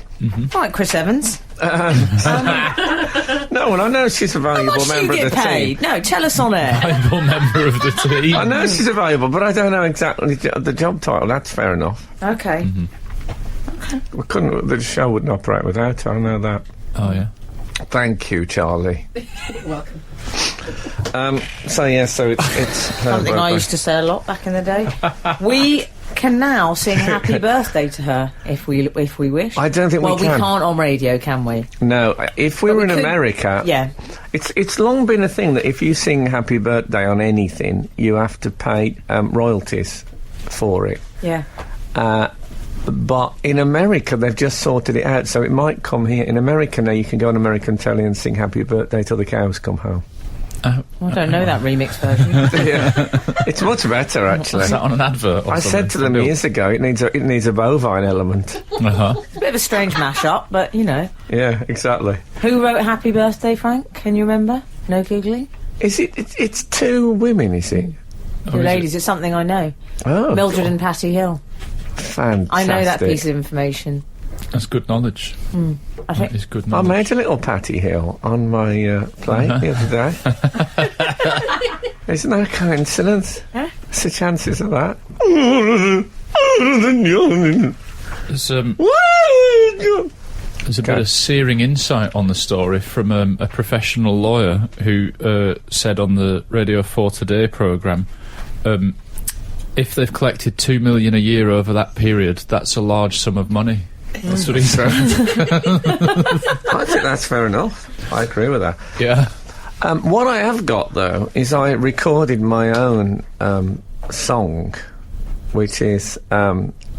Right, Chris Evans. No, well, I know she's a How valuable much do you member get of the paid? team. No, tell us on air. Valuable member of the team. I know she's a valuable, but I don't know exactly the job title. That's fair enough. Okay. We couldn't. The show wouldn't operate without her. I know that. Oh, yeah. Thank you, Charlie. Welcome. So it's Something I used to say a lot back in the day. We can now sing happy birthday to her if we wish. I don't think we Well, we can. can't on radio, can we? No, if we But were we in could- America, Yeah. it's long been a thing that if you sing happy birthday on anything, you have to pay royalties for it. Yeah. But in America, they've just sorted it out, so it might come here. In America now, you can go on American telly and sing happy birthday till the cows come home. Well, I don't know that remix version. Yeah. It's much better, actually. Is that on an advert or I something? said to them years ago, it needs a bovine element. Uh-huh. It's a bit of a strange mash-up, but, you know. Yeah, exactly. Who wrote Happy Birthday, Frank? Can you remember? No googling? Is it? It's 2 women, is it? The ladies, it's something I know. Oh, Mildred and Patty Hill. fantastic. I know that piece of information. That's good knowledge. I think That is good I knowledge. made a little Patty Hill on my plate the other day. Isn't that a coincidence? Huh? What's the chances of that? There's a bit of searing insight on the story from a professional lawyer who said on the Radio 4 Today programme, if they've collected $2 million a year over that period, that's a large sum of money. That's what he said. I think that's fair enough. I agree with that. Yeah. What I have got, though, is I recorded my own song, which is...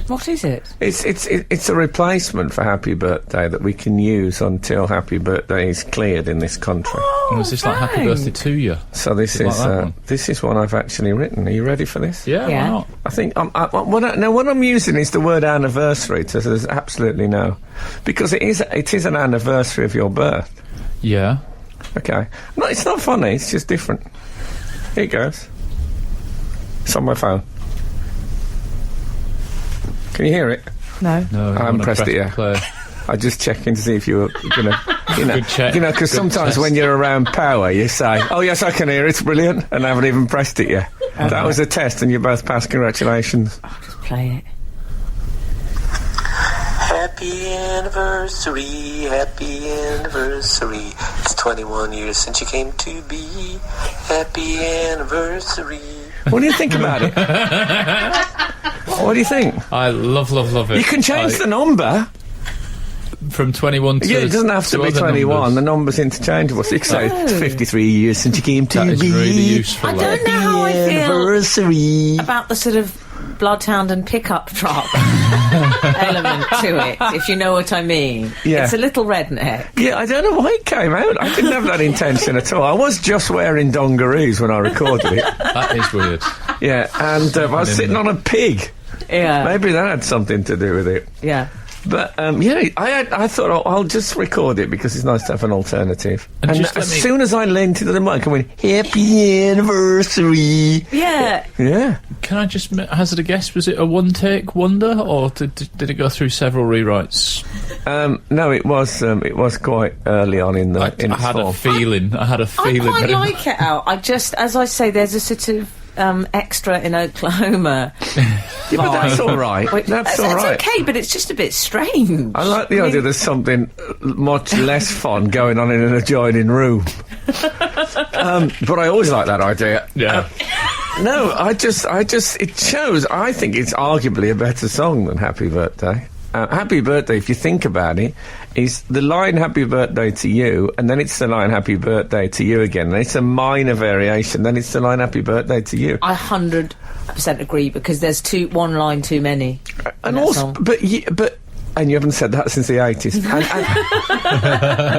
what is it? It's a replacement for Happy Birthday that we can use until Happy Birthday is cleared in this country. And was this like Happy Frank. Birthday to you? So this Like is that one? this is one I've actually written. Are you ready for this? Yeah, Yeah. why not? I think what I'm using is the word anniversary. So there's absolutely no, because it is an anniversary of your birth. Yeah. Okay, no, it's not funny. It's just different. Here it goes. It's on my phone. Can you hear it? No. No, I haven't pressed it yet. Play. I just checking to see if you were gonna, Good check. because Good sometimes test. when you're around power, you say, "Oh yes, I can hear it. It's brilliant," and I haven't even pressed it yet. That was a test, and you both passed. Congratulations. Just play it. Happy anniversary, happy anniversary. It's 21 years since you came to be. Happy anniversary. What do you think about it? What do you think? I love it. You can change the number. From 21 to... Yeah, it doesn't have to be other 21. numbers. The number's interchangeable. So you can say it's 53 years since you came to That is be. really useful. I though. don't know how I feel Anniversary. about the sort of bloodhound and pickup truck element to it, if you know what I mean. Yeah. It's a little redneck. Yeah, I don't know why it came out. I didn't have that intention at all. I was just wearing dungarees when I recorded it. That is weird. Yeah, and I was sitting on a pig. Yeah. Maybe that had something to do with it. Yeah. But, I thought I'll just record it because it's nice to have an alternative. And And just as let me- soon as I leant into the mic, I went, happy anniversary. Yeah. Yeah. Can I just hazard a guess? Was it a one-take wonder, or did it go through several rewrites? No, it was quite early on in the I had a feeling. I had a I feeling. quite that it- like it out. I just, as I say, there's a sort of extra in Oklahoma. Yeah, but that's all right. That's all right. It's okay, but it's just a bit strange. I like the idea there's something much less fun going on in an adjoining room. But I always like that idea. Yeah. No, it shows, I think it's arguably a better song than Happy Birthday. Happy Birthday, if you think about it, is the line Happy Birthday to you, and then it's the line Happy Birthday to you again, and it's a minor variation, then it's the line Happy Birthday to you. I 100% agree, because there's one line too many. And that also, song. but you haven't said that since the 80s.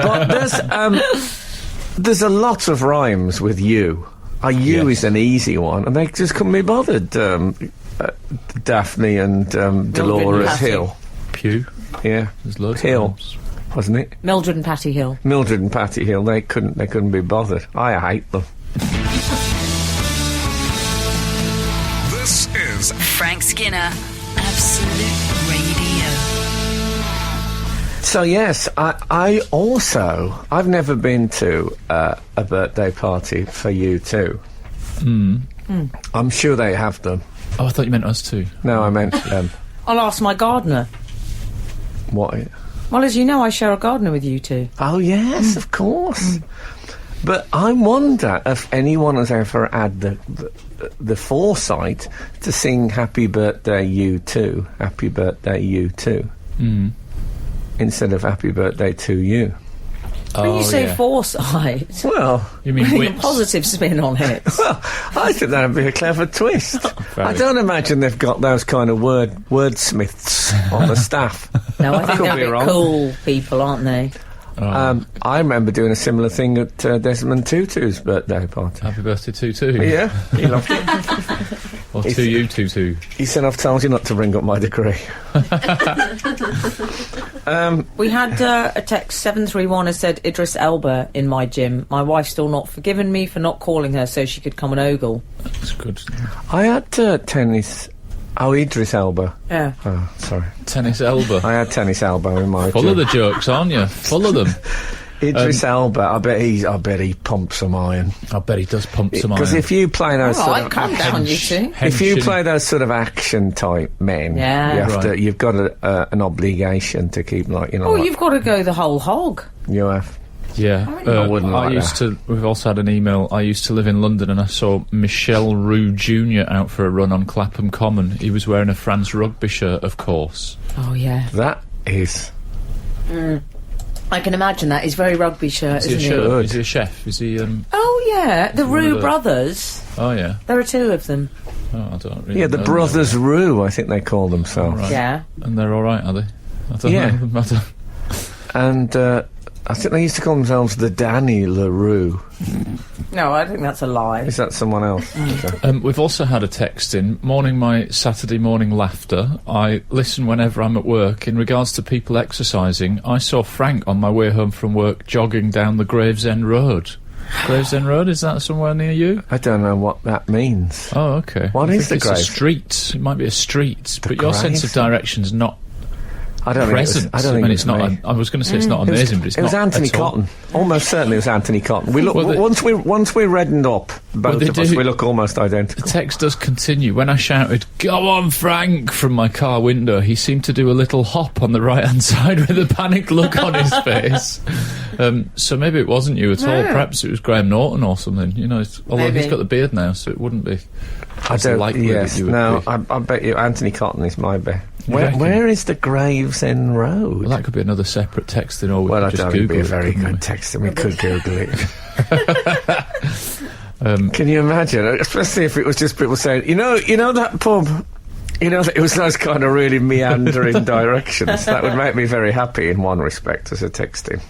But there's a lot of rhymes with you. You is an easy one, and they just couldn't be bothered. Daphne and Dolores Patty. Hill. Pew. Yeah, There's loads Hill, of names. wasn't it? Mildred and Patty Hill. Mildred and Patty Hill. They couldn't be bothered. I hate them. This is Frank Skinner, Absolute Radio. So yes, I've never been to a birthday party for you too. I'm sure they have them. Oh, I thought you meant us too. No, I meant I'll ask my gardener. what? Well, as you know, I share a gardener with you two. Oh yes, of course. But I wonder if anyone has ever had the foresight to sing "Happy Birthday, You Too," "Happy Birthday, You Too," instead of "Happy Birthday to You." When you say yeah. foresight, Well, You mean a wits? positive spin on it. well, I think that'd be a clever twist. Very. I don't imagine they've got those kind of wordsmiths on the staff. No, I think Could they're be a bit wrong. cool people, aren't they? I remember doing a similar thing at Desmond Tutu's birthday party. Happy birthday to Yeah, he loved it. Or to you, Tutu. He said, "I've told you not to bring up my degree." We had a text 731 has said Idris Elba in my gym. My wife's still not forgiven me for not calling her so she could come and ogle. That's good. I had tennis. Oh, Idris Elba. Yeah. Oh, sorry. Tennis elbow. I had tennis elbow in my Full gym. of the jokes, aren't you? Full of them. Idris Elba. I bet he pumps some iron. I bet he does pump some Because iron. if you play those All sort right, of calm down, you two. if you Henshin. play those sort of action type men, Yeah. you have Right. you've got an obligation to keep like Oh, like, you've got to go the whole hog. you have. Yeah, I wouldn't like used that. to. We've also had an email. I used to live in London, and I saw Michel Roux Jr. out for a run on Clapham Common. He was wearing a France rugby shirt, of course. Oh, yeah. That is I can imagine that. His very rugby shirt, Is he a isn't chef? he? Good. Is he a chef? Is he? Oh, yeah. The One of Roux the- brothers. Oh yeah. There are two of them. Oh, I don't really. yeah. The know. Brothers Roux, I think they call themselves, Right. Yeah. And they're all right, are they? I don't Yeah. know. I don't- and I think they used to call themselves the Danny LaRue. No, I think that's a lie. Is that someone else? Okay. We've also had a text in. Morning my Saturday morning laughter. I listen whenever I'm at work. In regards to people exercising, I saw Frank on my way home from work jogging down the Gravesend Road. Gravesend Road, is that somewhere near you? I don't know what that means. Oh, okay. What I is think the it's a Grave? street. It might be a street, but your sense of Gravesend? direction's not I don't present. think it was, I don't think it was it's not. me. I was going to say it's not amazing, but it's It was not Anthony at all. Cotton. Almost certainly it was Anthony Cotton. We look Well, once we reddened up, both they of us, do- we look almost The identical. text does continue. When I shouted, "Go on, Frank," from my car window, he seemed to do a little hop on the right-hand side with a panicked look on his face. So maybe it wasn't you at all. Perhaps it was Graham Norton or something. You know, although Maybe. he's got the beard now, so it wouldn't be. I It's don't. likely Yes, that you would no. be. I bet you Anthony Cotton is my bet. You reckon? Where is the Gravesend Road? Well, that could be another separate text, or we Well, I could just don't think it'd Google be a it, very couldn't good we? text, and we could Google it. Can you imagine? Especially if it was just people saying, you know that pub You know, it was those kind of really meandering directions. That would make me very happy in one respect as a texting.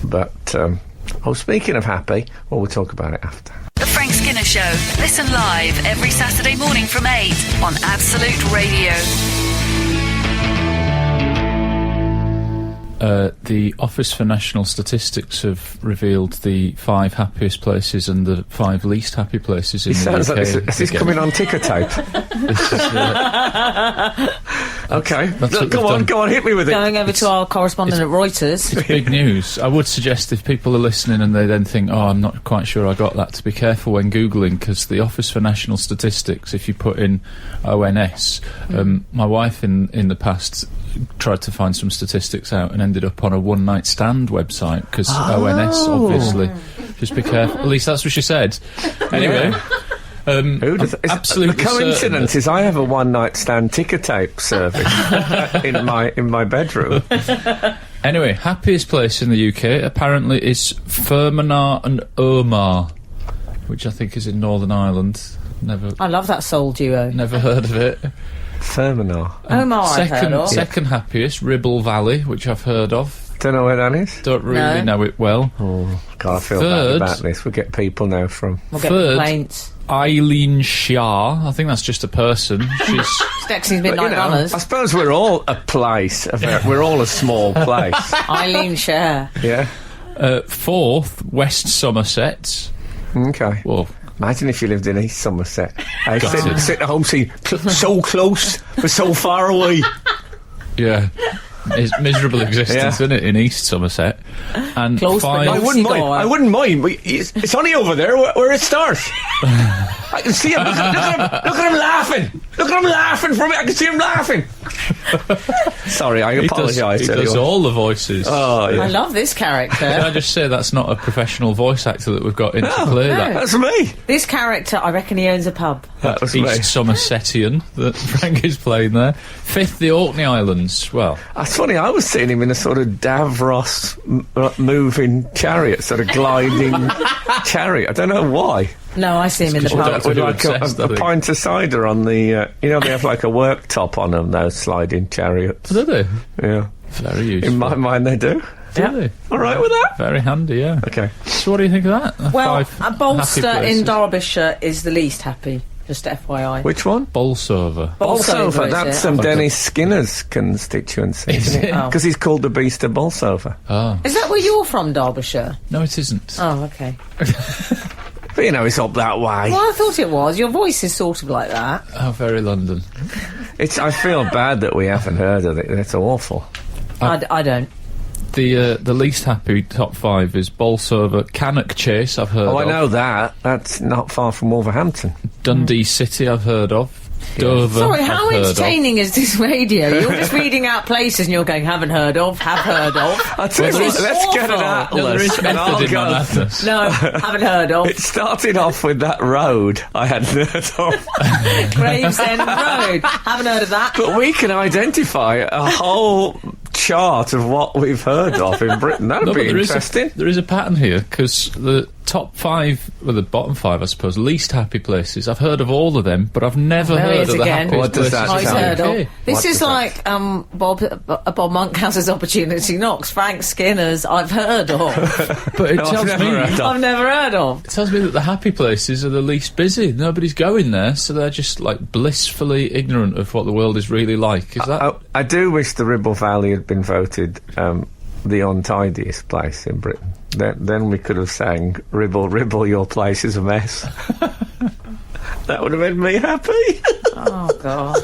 But, speaking of happy, well, we'll talk about it after. The Frank Skinner Show. Listen live every Saturday morning from 8 on Absolute Radio. The Office for National Statistics have revealed the 5 happiest places and the 5 least happy places in the UK. Sounds like this is coming on ticker tape. This is, okay, that's go on, hit me with it. Going over to our correspondent at Reuters. It's big news. I would suggest if people are listening and they then think, I'm not quite sure I got that, to be careful when Googling, because the Office for National Statistics, if you put in ONS, my wife in the past tried to find some statistics out and ended up on a one-night stand website, because ONS, obviously. Just be careful. At least that's what she said. Anyway... Who does absolutely the coincidence is I have a one-night stand ticker tape service in my bedroom. Anyway, happiest place in the UK apparently is Fermanagh and Omagh, which I think is in Northern Ireland. I love that soul duo. Never heard of it. Fermanagh. Omagh, I've heard of. Second happiest, Ribble Valley, which I've heard of. Don't know where that is. Don't really know it well. Oh, God, I feel bad about this. We'll get people now from... We'll get complaints. Eileen Shah. I think that's just a person. She's Stexy's Midnight Runners. I suppose we're all a place. We're all a small place. Eileen Shah. Yeah. 4th, West Somerset. Okay. Whoa. Imagine if you lived in East Somerset. Sit at home saying, so close, but so far away. Yeah. It's miserable existence, isn't it, in East Somerset? And Close, 5... I wouldn't mind, but it's only over there where it starts. I can see him. Look at him laughing. Look at him laughing for me. I can see him laughing. Sorry, I apologise. He does all the voices. Oh, yeah. I love this character. Can I just say that's not a professional voice actor that we've got in to play that? That's me. This character, I reckon he owns a pub. That was East me. Somersetian that Frank is playing there. 5th, the Orkney Islands. Well, That's funny, I was seeing him in a sort of Davros moving chariot, sort of gliding chariot. I don't know why. No, I see him in the pub. With like a pint of cider on the... they have like a worktop on them, those sliding chariots. do they? Yeah. Very useful. In my mind, they do. Do they? All right with that? Very handy, yeah. Okay. So what do you think of that? Well, 5 Bolster happy in places. Derbyshire is the least happy, just FYI. Which one? Bolsover. Bolsover, is that's it? Dennis Skinner's constituency, Is isn't it? it? Because he's called the Beast of Bolsover. Oh. Is that where you're from, Derbyshire? No, it isn't. Oh, okay. But, it's up that way. Well, I thought it was. Your voice is sort of like that. Oh, very London. I feel bad that we haven't heard of it. That's awful. I don't. The least happy top 5 is Bolsover, Cannock Chase, I've heard of. Oh, I know that. That's not far from Wolverhampton. Dundee City, I've heard of. Dover, Sorry, I've how heard entertaining is this radio? You're just reading out places and you're going, haven't heard of, have heard of. I'll tell you This what, is let's get an awful. No, there is atlas. and I'll method in my go. madness. No, haven't heard of. It started off with that road I hadn't heard of. Gravesend Road. Haven't heard of that. But we can identify a whole chart of what we've heard of in Britain. That would No, be but interesting. there is a pattern here, because the top 5, well, the bottom 5, I suppose, least happy places, I've heard of all of them, but I've never There he heard is of the again. happiest What does that places He's sound? in the heard UK. of. This What is does that- like Bob Monkhouse's Opportunity Knocks. Frank Skinner's I've heard of. But it No, I've tells never me heard of. I've never heard of. It tells me that the happy places are the least busy. Nobody's going there, so they're just like blissfully ignorant of what the world is really like. Is that? I do wish the Ribble Valley had been voted the untidiest place in Britain. Then we could have sang "Ribble, Ribble, your place is a mess." That would have made me happy. Oh, God.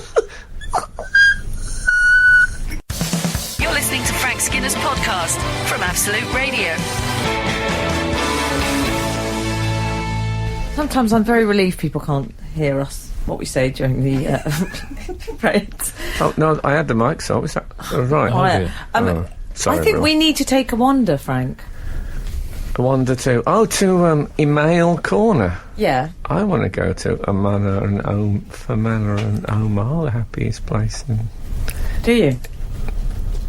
You're listening to Frank Skinner's podcast from Absolute Radio. Sometimes I'm very relieved people can't hear us, what we say during the breaks. Oh no, I had the mic, so was that right? Quiet. Sorry, I think Will. we need to take a wander, Frank. Wander to Email Corner. Yeah. I want to go to Fermanagh and Omagh, the happiest place. Do you?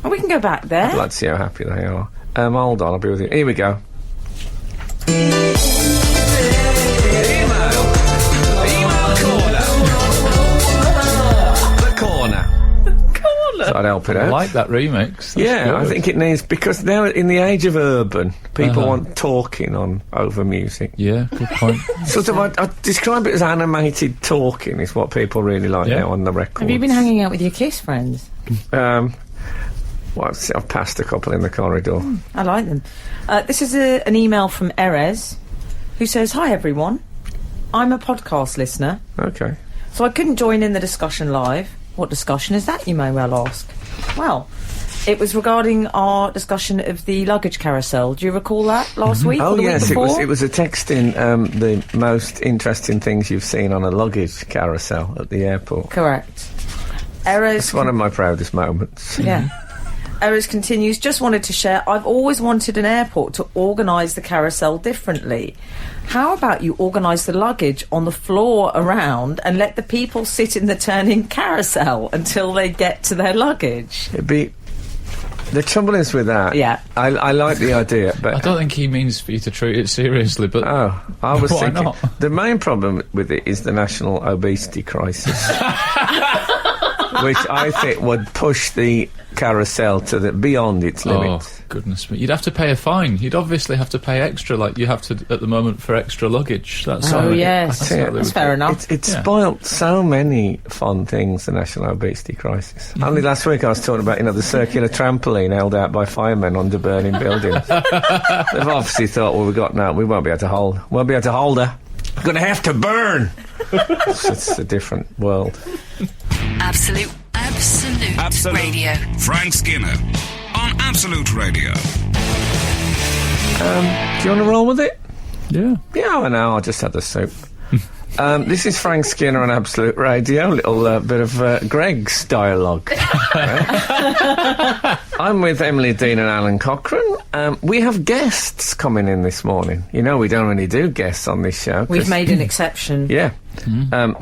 Oh, we can go back there. I'd like to see how happy they are. Hold on, I'll be with you. Here we go. Email Corner. The I'd help it I out. like that remix. That's Yeah, I good. think it needs, because now in the age of urban, people want talking over music. Yeah, good point. Sort of, I describe it as animated talking is what people really like Yeah. now on the record. Have you been hanging out with your Kiss friends? Well, I've passed a couple in the corridor. I like them. This is an email from Erez, who says, "Hi everyone, I'm a podcast listener, Okay. so I couldn't join in the discussion live." What discussion is that, you may well ask? Well, it was regarding our discussion of the luggage carousel. Do you recall that last week? Oh or the yes, week before? it was a text in the most interesting things you've seen on a luggage carousel at the airport. Correct. Erez. It's one of my proudest moments. Yeah. Erez continues, "Just wanted to share, I've always wanted an airport to organise the carousel differently. How about you organise the luggage on the floor around and let the people sit in the turning carousel until they get to their luggage?" It'd be. The trouble is with that. Yeah. I like the idea, but I don't think he means for you to treat it seriously, but oh, I was Why thinking not? the main problem with it is the national obesity crisis, which I think would push the carousel to beyond its limits. Oh, goodness me. You'd have to pay a fine. You'd obviously have to pay extra, like you have to at the moment for extra luggage. That's Oh, how it- yes. that's how they That's would fair do it. enough. It's Yeah. spoilt so many fun things, the national obesity crisis. Only last week I was talking about, the circular trampoline held out by firemen under burning buildings. They've obviously thought, well, we won't be able to hold her. We're going to have to burn. It's a different world. Absolute Radio. Frank Skinner on Absolute Radio. Do you want to roll with it? Yeah. Yeah, I know. I just had the soup. This is Frank Skinner on Absolute Radio. Little bit of Greg's dialogue. I'm with Emily Dean and Alan Cochrane. We have guests coming in this morning. We don't really do guests on this show. We've made an exception. Yeah.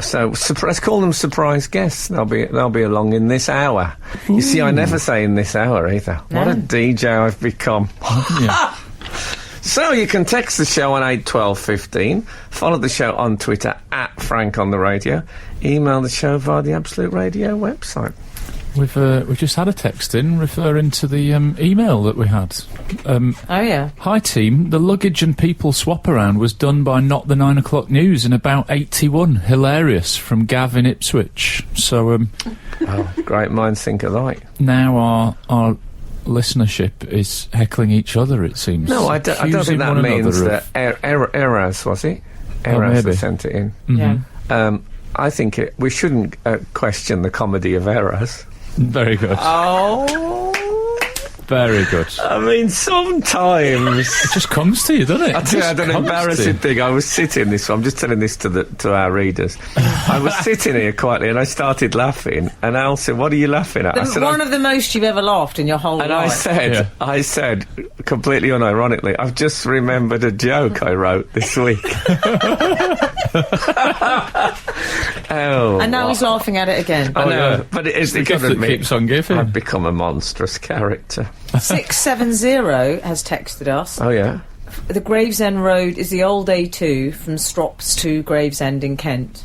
So let's call them surprise guests. They'll be along in this hour. You see, I never say in this hour either. No. What a DJ I've become. Yeah. So you can text the show on 81215, follow the show on Twitter at Frank on the Radio, email the show via the Absolute Radio website. We've just had a text in referring to the email that we had. Oh, yeah. Hi team, the luggage and people swap around was done by Not the 9 O'Clock News in about 81. Hilarious, from Gav in Ipswich. So Oh, great minds think alike. now our listenership is heckling each other, it seems. No, I don't Accusing think that one means another that Eras, was it? Oh, Eras maybe. sent it in. Yeah. I think we shouldn't question the comedy of Eras. Very good. Oh. Very good. I mean, sometimes... It just comes to you, doesn't it? I tell you, I had an embarrassing thing. I was sitting this. I'm just telling this to our readers. I was sitting here quietly, and I started laughing. And Al said, "What are you laughing at?" I said, One of the most you've ever laughed in your whole and life. I said, completely unironically, "I've just remembered a joke I wrote this week." Oh, And now he's laughing at it again. I know, yeah. but it is The gift that keeps on giving. I've become a monstrous character. 670 has texted us. Oh yeah. The Gravesend Road is the old A2 from Strops to Gravesend in Kent.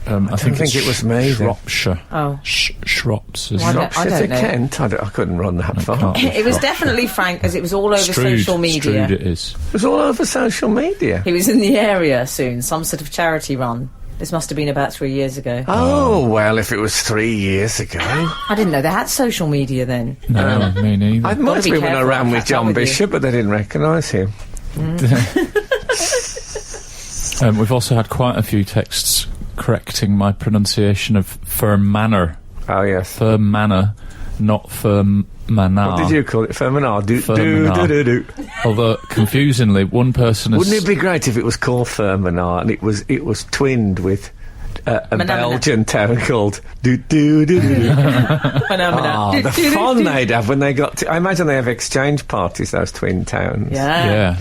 I think it was me then. Shropshire. Oh. Shrops. Why not? I don't know. Kent. I couldn't run that far. can't. It was definitely Frank, as it was all over social media. Strood it is. It was all over social media. He was in the area soon, some sort of charity run. This must have been about 3 years ago. Oh, well, if it was 3 years ago. I didn't know they had social media then. No, me neither. I might be be when I careful ran how with catch up John with you. Bishop, but they didn't recognise him. We've also had quite a few texts correcting my pronunciation of Firm Manor. Oh, yes. Firm Manor, not Firm Manor. What did you call it? Fermanagh? Fermanagh. Although, confusingly, one person has... Wouldn't it be great if it was called Fermanagh and it was twinned with a Belgian town called Phenomena. the fun they'd have when they got to... I imagine they have exchange parties, those twin towns. Yeah.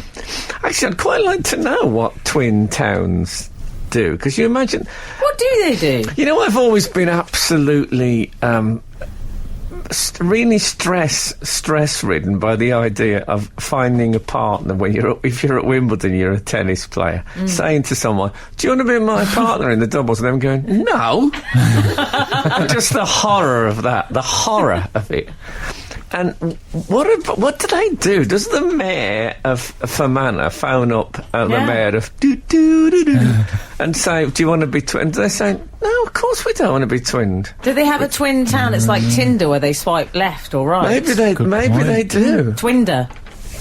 Actually, I'd quite like to know what twin towns do, because you imagine... What do they do? You know, I've always been absolutely really stress-ridden by the idea of finding a partner when if you're at Wimbledon, you're a tennis player, saying to someone, "Do you want to be my partner in the doubles?" and them going, "No." And just the horror of that, the horror of it. And what do they do? Does the mayor of Fermanagh phone up the mayor of and say, "Do you want to be twinned?" They say, "No, of course we don't want to be twinned." Do they have a twin town? It's like Tinder, where they swipe left or right. Maybe they do. Twinder.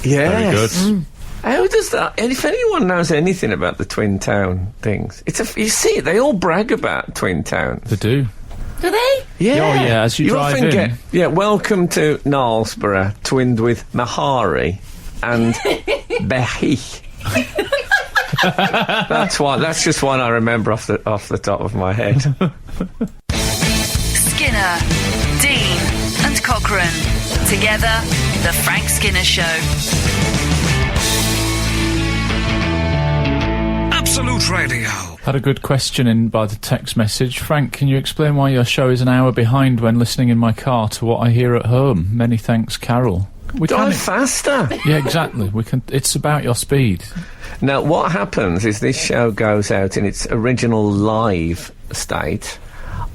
Yes. Very good. How does that? And if anyone knows anything about the Twin Town things, you see, they all brag about Twin Town. They do. Do they? Yeah. Oh, yeah, as you drive often in. welcome to Knowlesborough, twinned with Mahari and Behi. That's just one I remember off the top of my head. Skinner, Dean and Cochrane. Together, The Frank Skinner Show. Absolute Radio. Had a good question in by the text message. Frank, can you explain why your show is an hour behind when listening in my car to what I hear at home? Many thanks, Carol. Drive faster. Yeah, exactly. It's about your speed. Now, what happens is this show goes out in its original live state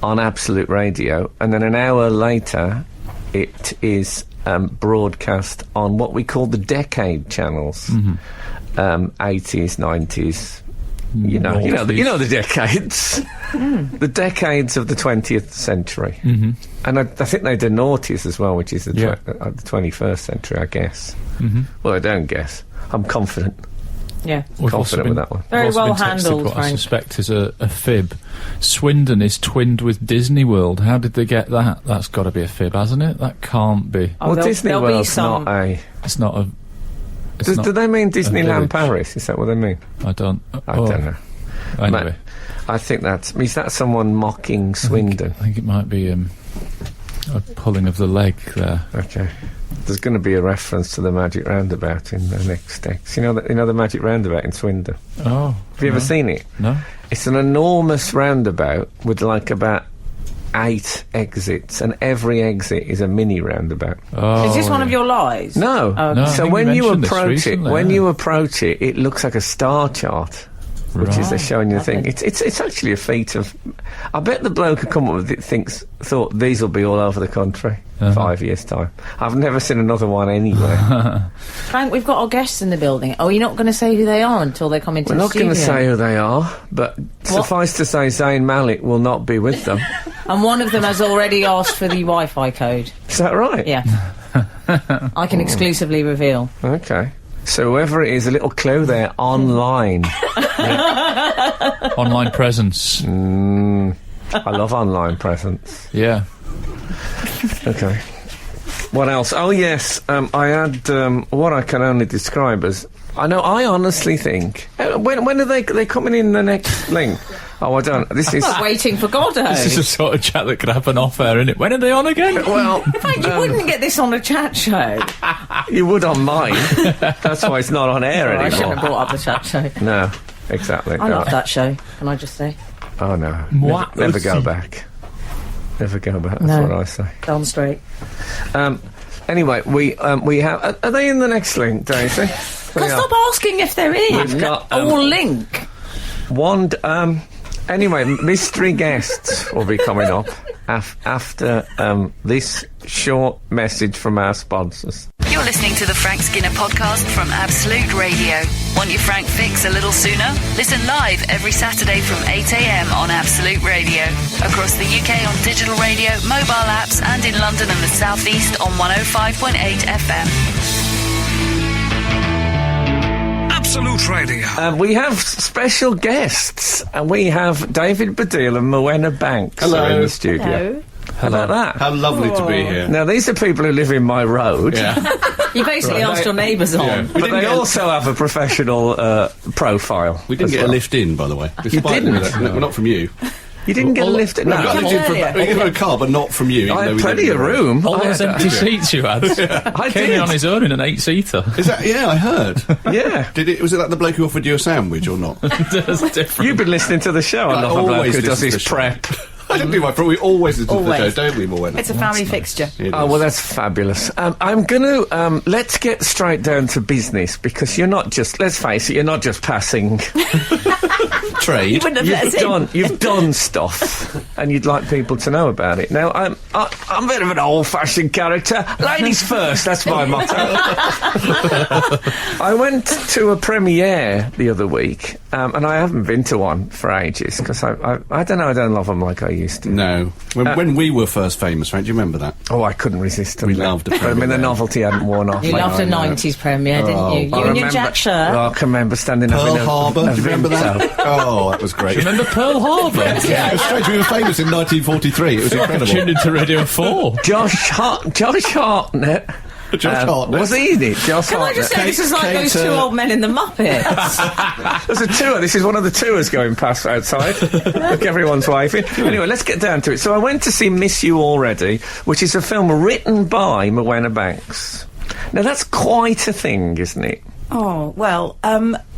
on Absolute Radio, and then an hour later it is broadcast on what we call the decade channels. 80s, 90s. You know the decades. The decades of the 20th century. And I think they do noughties as well, which is the 21st century, I guess. Well, I don't guess. I'm confident. Yeah. Confident with that one. Very also well been texted handled, what Frank. I suspect is a fib. Swindon is twinned with Disney World. How did they get that? That's got to be a fib, hasn't it? That can't be. Well, Disney World's not a... It's not a... Do they mean Disneyland Paris? Is that what they mean? I don't know. Anyway. I think is that someone mocking Swindon? I think it might be a pulling of the leg there. Okay. There's going to be a reference to the Magic Roundabout in the next text. You know the Magic Roundabout in Swindon? Oh. Have you ever seen it? No. It's an enormous roundabout with like about 8 exits, and every exit is a mini roundabout. Oh, is this one of your lies? No. No, So when you approach it, it looks like a star chart. Which is they're showing you the thing. It's actually a feat of... I bet the bloke who come up with it thought these will be all over the country 5 years' time. I've never seen another one anywhere. Frank, we've got our guests in the building. Oh, you're not going to say who they are until they come into the studio? We're not going to say who they are, but suffice to say Zayn Malik will not be with them. And one of them has already asked for the Wi-Fi code. Is that right? Yeah. I can exclusively reveal. Okay. So whoever it is, a little clue there, online. Online presence. I love online presence. Yeah. Okay. What else? Oh, yes, I had what I can only describe as... I honestly think... when are they coming in the next link? Oh, I don't... This is... waiting for Godot. This is the sort of chat that could happen off air, isn't it? When are they on again? Well... Frank, you wouldn't get this on a chat show. You would on mine. That's why it's not on air anymore. I shouldn't have brought up the chat show. No, exactly. I love that show, can I just say? Oh, no. What? Never go back. Never go back, that's what I say. Down straight. Anyway, we have... Are they in the next link, Daisy? Stop asking if they're in. We've got, or link. One... Anyway, mystery guests will be coming up after this short message from our sponsors. You're listening to the Frank Skinner podcast from Absolute Radio. Want your Frank fix a little sooner? Listen live every Saturday from 8 a.m. on Absolute Radio. Across the UK on digital radio, mobile apps, and in London and the South East on 105.8 FM. Absolute Radio. We have special guests, and we have David Baddiel and Morwenna Banks are in the studio. Hello. How about that? How lovely to be here. Now, these are people who live in my road. Yeah. You basically asked your neighbours on. Yeah. But they also have a professional profile. We didn't get a lift in, by the way. You didn't? We're not from you. You didn't get a lift in? No, No. I lived in for a car, but not from you. I had plenty of room. All those empty seats you had. I Came did. in on his own in an 8-seater. Is that? Yeah, I heard. Yeah. Was it like the bloke who offered you a sandwich or not? That's different. You've been listening to the show. I'm I not a bloke always who does listen to his the show. prep. I don't do my we always listen to the Always. show, don't we, Morwenna? It's a family fixture. Oh, well, that's fabulous. I'm going to, let's get straight down to business, because you're not just, let's face it, you're not just passing. Trade. You've done stuff, and you'd like people to know about it. Now, I'm a bit of an old-fashioned character. Ladies first, that's my motto. I went to a premiere the other week, and I haven't been to one for ages, because I don't know, I don't love them like I used to. No. When we were first famous, Frank, do you remember that? Oh, I couldn't resist them. We loved a premiere. the novelty hadn't worn off. You loved a 90s premiere, didn't you? You and your Jack shirt. I can remember standing up Pearl in Harbor, do you remember that? Oh, that was great. Remember Pearl Harbor? Yeah, it was strange. We were famous in 1943. It was incredible. Tuned into Radio 4. Josh Hartnett. Josh Hartnett. Was he in it? Josh Can I just say, this is like those two old men in the Muppets. There's a tour. This is one of the tours going past outside. Look, everyone's waving. Anyway, let's get down to it. So I went to see Miss You Already, which is a film written by Morwenna Banks. Now, that's quite a thing, isn't it? Oh, well,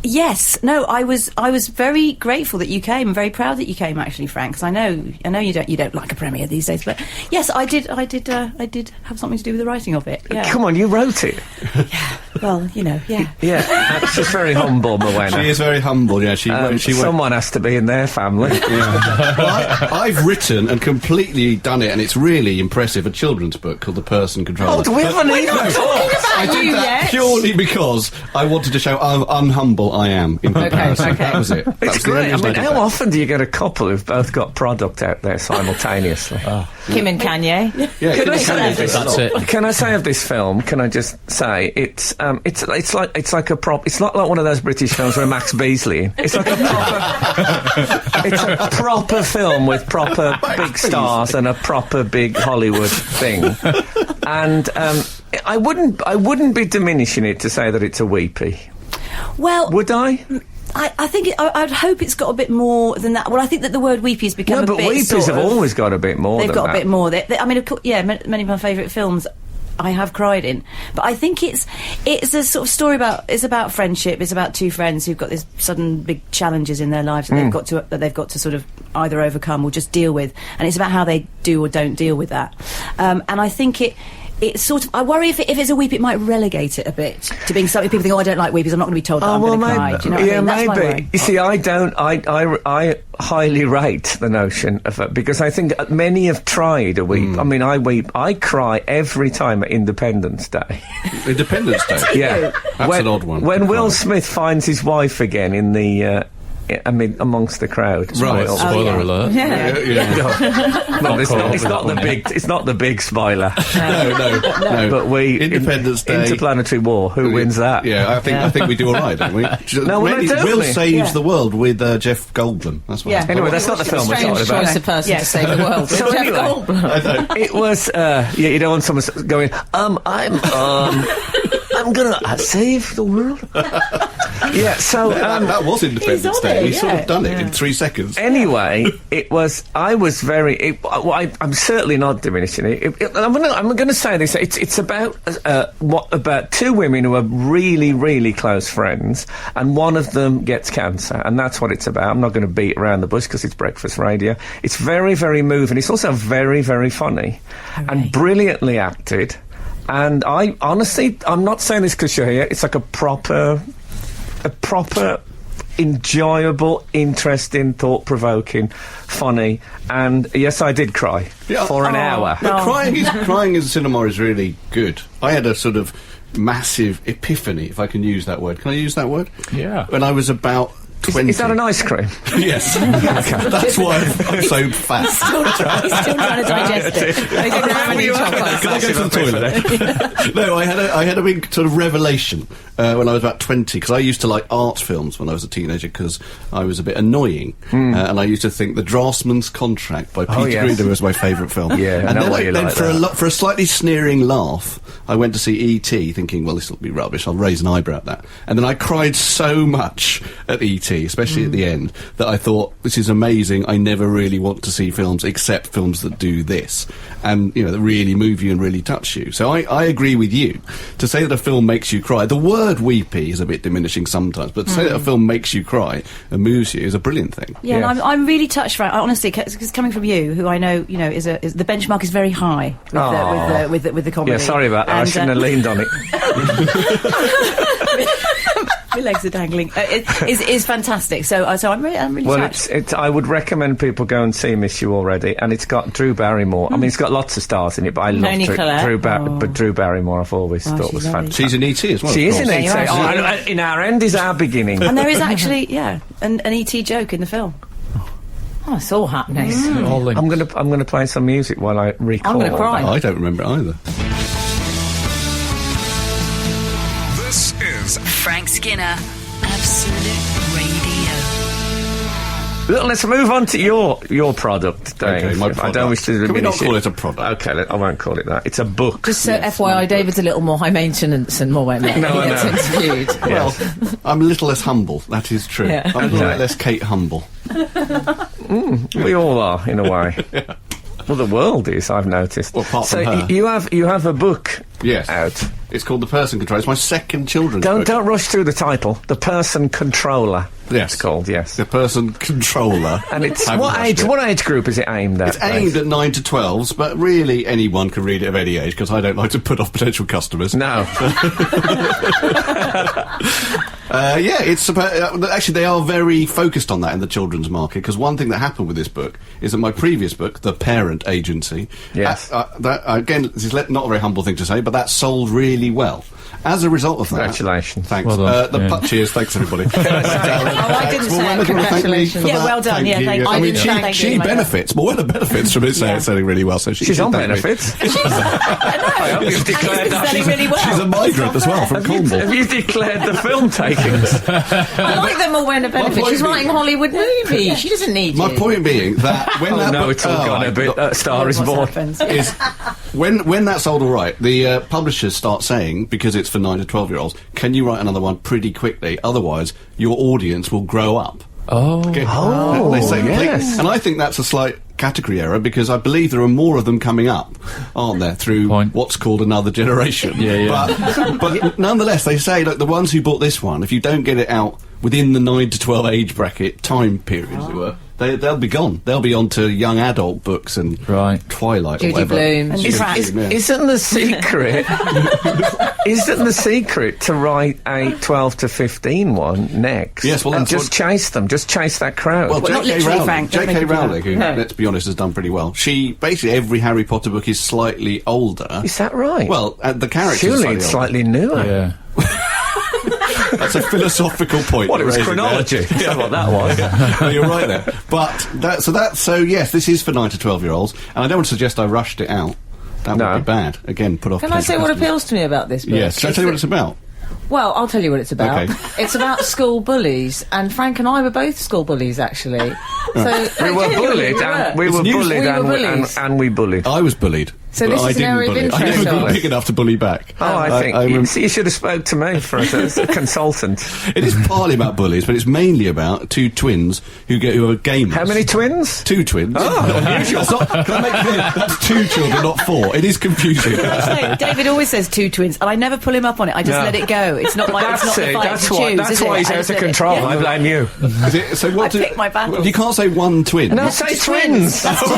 yes. No, I was very grateful that you came. I'm very proud that you came, actually, Frank, because I know you don't like a premiere these days, but yes, I did have something to do with the writing of it. Yeah. Come on, you wrote it. Yeah. Well, yeah. Yeah, she's very humble, Morwenna. She is very humble, yeah. Someone has to be in their family. Yeah. Well, I've written and completely done it, and it's really impressive, a children's book called The Person Controller. Oh, do we haven't even talking about I did you that yet? purely because I wanted to show how unhumble I am in comparison. Okay. That was it. That It's was the great. only I reason mean, did how that. often do you get a couple who've both got product out there simultaneously? Kim and Kanye. Yeah, Can I it's say of this? That's it. Can I say of this film? Can I just say it's like a prop? It's not like one of those British films where Max Beasley in. It's like a proper. It's a proper film with proper big stars and a proper big Hollywood thing. And I wouldn't be diminishing it to say that it's a weepy. Well, Would I? I think I'd hope it's got a bit more than that. Well, I think that the word weepy has become No, a but bit. weepies have always got a bit more. They've than got that. a bit more. I mean, of course, yeah, many of my favourite films I have cried in, but I think it's a sort of story it's about friendship. It's about two friends who've got this sudden big challenges in their lives that they've got to sort of either overcome or just deal with, and it's about how they do or don't deal with that. And I think it's sort of. I worry if it's a weep, it might relegate it a bit to being something people think. Oh, I don't like weepies. I'm not going to be told that I'm going to cry. Do you know what I mean? That's my maybe. worry. You see, I don't. I highly rate the notion of it because I think many have tried a weep. I mean, I weep. I cry every time at Independence Day. Independence Day. Yeah, That's an odd one. When Will Smith finds his wife again in the. Amongst the crowd. Right. Spoiler alert. Yeah. No, it's not the big. It's not the big spoiler. No. But Independence Day. Interplanetary War. Who wins that? Yeah, I think we do all right, don't we? No, well, Will totally. saves the world with Jeff Goldblum. That's what. Yeah. Anyway, that's not the film we're Strange talking about. choice of person to save the world. So Jeff anyway, Goldblum. it was. You don't want someone going. I'm gonna save the world. Yeah. So that was Independence He's on Day. it, He sort yeah. of done it in 3 seconds. anyway, it was. I was very. I'm certainly not diminishing it. I'm going to say this. It's about about two women who are really, really close friends, and one of them gets cancer, and that's what it's about. I'm not going to beat around the bush because it's breakfast radio. It's very, very moving. It's also very, very funny, and brilliantly acted. And I honestly, I'm not saying this because you're here. It's like a proper, enjoyable, interesting, thought-provoking, funny, and yes, I did cry for an hour. But crying in cinema is really good. I had a sort of massive epiphany, if I can use that word. Can I use that word? Yeah. When I was about 20. Is that an ice cream? Yes. That's why I'm so fat. He's still trying to digest it. They didn't have any chocolates. Can I go to the toilet? No, I had a big sort of revelation when I was about 20, because I used to like art films when I was a teenager because I was a bit annoying, and I used to think The Draftsman's Contract by Peter Greenaway was my favourite film. Yeah, and I know why you then like for that. for a slightly sneering laugh, I went to see E.T. thinking, well, this will be rubbish. I'll raise an eyebrow at that, and then I cried so much at E.T. E.T., especially at the end, that I thought, this is amazing. I never really want to see films except films that do this, and that really move you and really touch you. So I agree with you. To say that a film makes you cry, the word weepy is a bit diminishing sometimes, but to say that a film makes you cry and moves you is a brilliant thing. Yeah, and I'm really touched, Frank. Honestly, because coming from you, who I know, is the benchmark is very high with the comedy. Yeah, sorry about that. I shouldn't have leaned on it. My legs are dangling. It's fantastic. So I'm really touched. I would recommend people go and see Miss You Already, and it's got Drew Barrymore. I mean, it's got lots of stars in it, but I love Drew Barrymore. I've always thought was fantastic. She's in E.T. as well. She is in E.T. In Our End is Our Beginning. And there is actually, an E.T. joke in the film. Oh, it's all happening. I'm going to play some music while I recall. I'm going to cry. I don't remember it either. This is Frank Skinner, Absolute Radio. Look, let's move on to your product, Dave. Okay, my product. I don't wish to diminish Can we not call it a product? Okay, I won't call it that. It's a book. Just FYI, David's a little more high maintenance than Morwenna. No, he gets interviewed. Well, I'm a little less humble, that is true. Yeah. I'm a little less Kate Humble. We all are, in a way. Well, the world is, I've noticed. Well, apart from her. you have a book out. It's called The Person Controller. It's my second children's book. Don't rush through the title. The Person Controller. Yes. It's called, yes. The Person Controller. And it's what age group is it aimed at? It's aimed at 9 to 12s, but really anyone can read it of any age, because I don't like to put off potential customers. No. It's about, actually they are very focused on that in the children's market, because one thing that happened with this book is that my previous book, The Parent Agency, yes, that again, this is not a very humble thing to say, but that sold really well. As a result of that, congratulations. Thanks. Well done, Cheers, thanks everybody. I didn't say congratulations. Yeah, well done. Thank you. Thank you. I mean, she benefits. Morwenna benefits from it selling really well. So she's on benefits. I hope you've declared that. Selling really well. She's a migrant as well from Cornwall. Have you declared the film takings? I like that Morwenna benefits. She's writing Hollywood movies. She doesn't need My you. point being that when that book, it's all gone a bit. Star is Born. Is when that sold all right, the publishers start saying, because it's for 9 to 12-year-olds, can you write another one pretty quickly? Otherwise, your audience will grow up. They say, yes. and I think that's a slight category error, because I believe there are more of them coming up, aren't there, through what's called another generation. But nonetheless, they say, look, the ones who bought this one, if you don't get it out within the 9 to 12 age bracket time period, as it were, they'll be gone. They'll be on to young adult books and Twilight Judy or whatever. Bloom. Isn't the secret? Isn't the secret to write a 12 to 15 one next? Yes, well, and just chase them. Just chase that crowd. Well, not literally, Frank. J.K. Rowling, who, let's be honest, has done pretty well. She basically every Harry Potter book is slightly older. Is that right? Well, the characters surely it's slightly newer. Yeah. That's a philosophical point. What, it was chronology? That's what that was. No, you're right there. But so yes, this is for 9 to 12-year-olds, and I don't want to suggest I rushed it out. That would be bad. Again, put off. Can I say what appeals to me about this book? Yes. Shall I tell you what it's about? Well, I'll tell you what it's about. Okay. It's about school bullies, and Frank and I were both school bullies, actually. So we were bullied, and we were bullied, and we bullied. I was bullied. So this is an area of interest. I never got big enough to bully back. I think you should have spoke to me as a consultant. It is partly about bullies, but it's mainly about two twins who are gamers. How many twins? 2 twins. Oh, unusual. Can I make clear? That's 2 children, not 4. It is confusing. David always says 2 twins, and I never pull him up on it. I just let it go. It's not like it's not the fight to choose. That's why he's out of control. I blame you. So what I pick my battles. You can't say 1 twin. No, say twins. That's 2.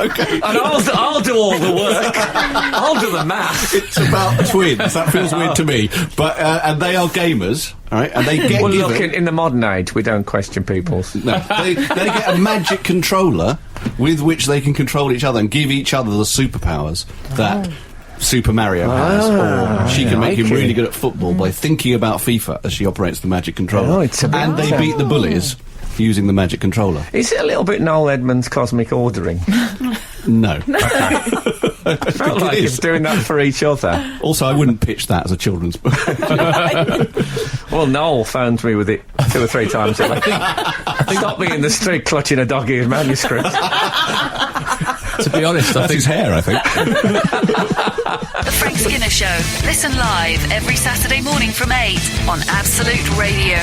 Okay. And I'll do all the work. I'll do the math. It's about twins. That feels weird to me. But and they are gamers, all right? And they get well, look, in the modern age, we don't question people's. No, they get a magic controller with which they can control each other and give each other the superpowers that Super Mario has, or she can make him really good at football by thinking about FIFA as she operates the magic controller. And they beat the bullies using the magic controller. Is it a little bit Noel Edmonds' cosmic ordering? No. I felt like it's doing that for each other. Also, I wouldn't pitch that as a children's book. Well, Noel phoned me with it 2 or 3 times. Stop me in the street clutching a dog-eared manuscript. To be honest, that's his hair, I think. The Frank Skinner Show. Listen live every Saturday morning from 8 on Absolute Radio.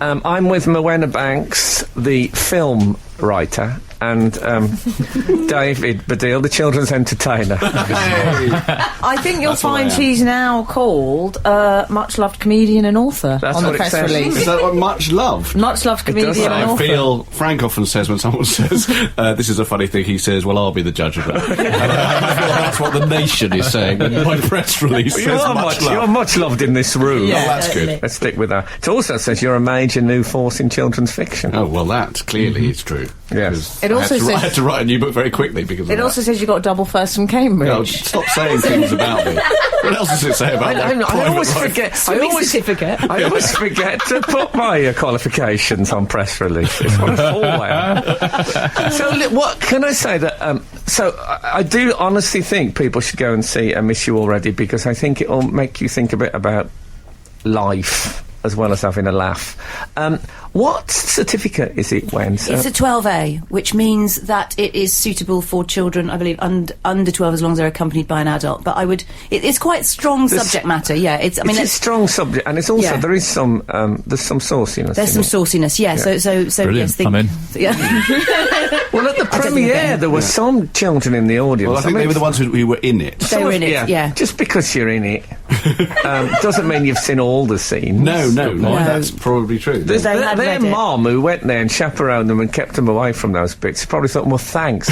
I'm with Morwenna Banks, the film writer, and David Baddiel, the children's entertainer. I think you'll That's what I find am. she's now called much loved comedian and author That's on the what it press says. release. Is that what much loved? Much loved It does comedian and sound- I author. feel Frank often says when someone says this is a funny thing, he says, "Well, I'll be the judge of that." And I feel that's what the Nation is saying in my press release. You're says much love. you're much loved in this room. Yeah, Oh, that's good. Let's stick with that. It also says you're a major new force in children's fiction. Oh well, that clearly is true. Yes. Because It also I says- had to write a new book very quickly because of It that. also says you got a double first from Cambridge. No, stop saying things about me. What else does it say about my I private always life? forget. Swimming certificate. I always forget to put my qualifications on press releases. What a fool I am. So, what can I say that? I do honestly think people should go and see I Miss You Already, because I think it will make you think a bit about life as well as having a laugh. What certificate is it, Wen? It's a 12A, which means that it is suitable for children, I believe, under 12, as long as they're accompanied by an adult. But it's quite strong subject matter. Yeah, it's Yeah. there is some there's some sauciness. there's in some it. sauciness. Yeah. So Brilliant. yes, think, I'm in. Yeah. Well, at the don't think premiere, they're- there were some children in the audience. Well, I think they were the ones who were in it. They were in it. Yeah. Just because you're in it doesn't mean you've seen all the scenes. No, point. that's probably true. Their They had read it. mum, who went there and chaperoned them and kept them away from those bits, probably thought, well, thanks.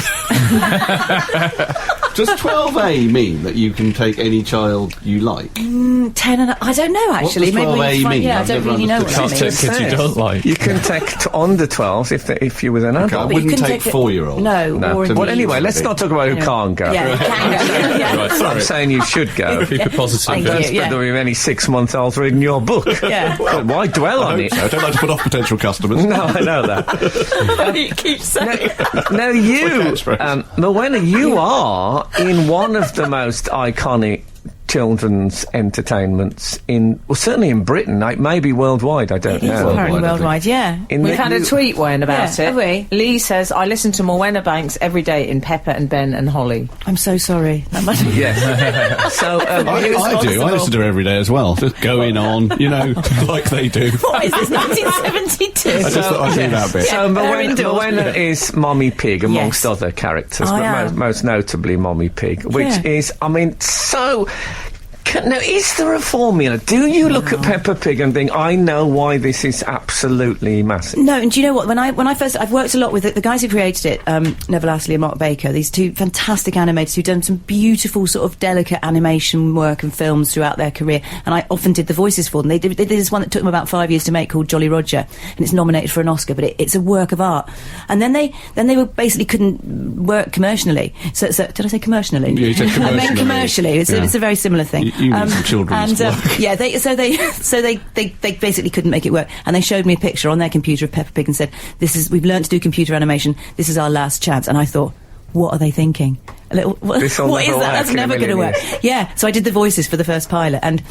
Does 12A mean that you can take any child you like? 10 and I don't know actually. does Maybe 12A find- mean? Yeah, I I've don't never really know what understood. it Can't means. take kids you don't like. You can take under 12s if you're with an adult. I But you wouldn't can take take it- 4-year-olds. No, No. or Well, indeed- anyway, let's not talk about who can't go. Yeah, you can go. Yeah. Right, I'm sorry. saying you should go. Keep it positive. Thank Don't you, spend yeah. there with any 6-month-olds reading your book. Yeah. Well, why dwell on it? I don't like to put off potential customers. No, I know that. You keep saying. Now you, catchphrase. Morwenna, you are in one of the most iconic children's entertainments certainly in Britain, maybe worldwide, I don't know. Apparently worldwide, yeah. We've had a tweet, Wayne, about Yeah, it. have we? Lee says, I listen to Morwenna Banks every day in Pepper and Ben and Holly. I'm so sorry. That must be Yeah. So, I do. I listen to her every day as well. Just going on, like they do. What is this, 1972? I just thought I'd do that bit. So they're Morwenna indoors. is Mommy Pig, amongst Yes. other characters, I but am. most notably Mommy Pig, which Yeah. is, I mean, so... Now, is there a formula? Do you look at Peppa Pig and think, I know why this is absolutely massive? No, and do you know what? When I first, I've worked a lot with the guys who created it, Neville Astley and Mark Baker. These two fantastic animators who've done some beautiful, sort of delicate animation work and films throughout their career. And I often did the voices for them. They did this one that took them about 5 years to make called Jolly Roger, and it's nominated for an Oscar. But it's a work of art. And then they were basically couldn't work commercially. So did I say commercially? Yeah, you said I meant commercially. commercially. It's a very similar thing. You need some children's and work. yeah, they basically couldn't make it work, and they showed me a picture on their computer of Peppa Pig and said, we've learned to do computer animation, this is our last chance. And I thought, what are they thinking? What This will is never that? That's work in a never going to million work. Yeah, so I did the voices for the first pilot, and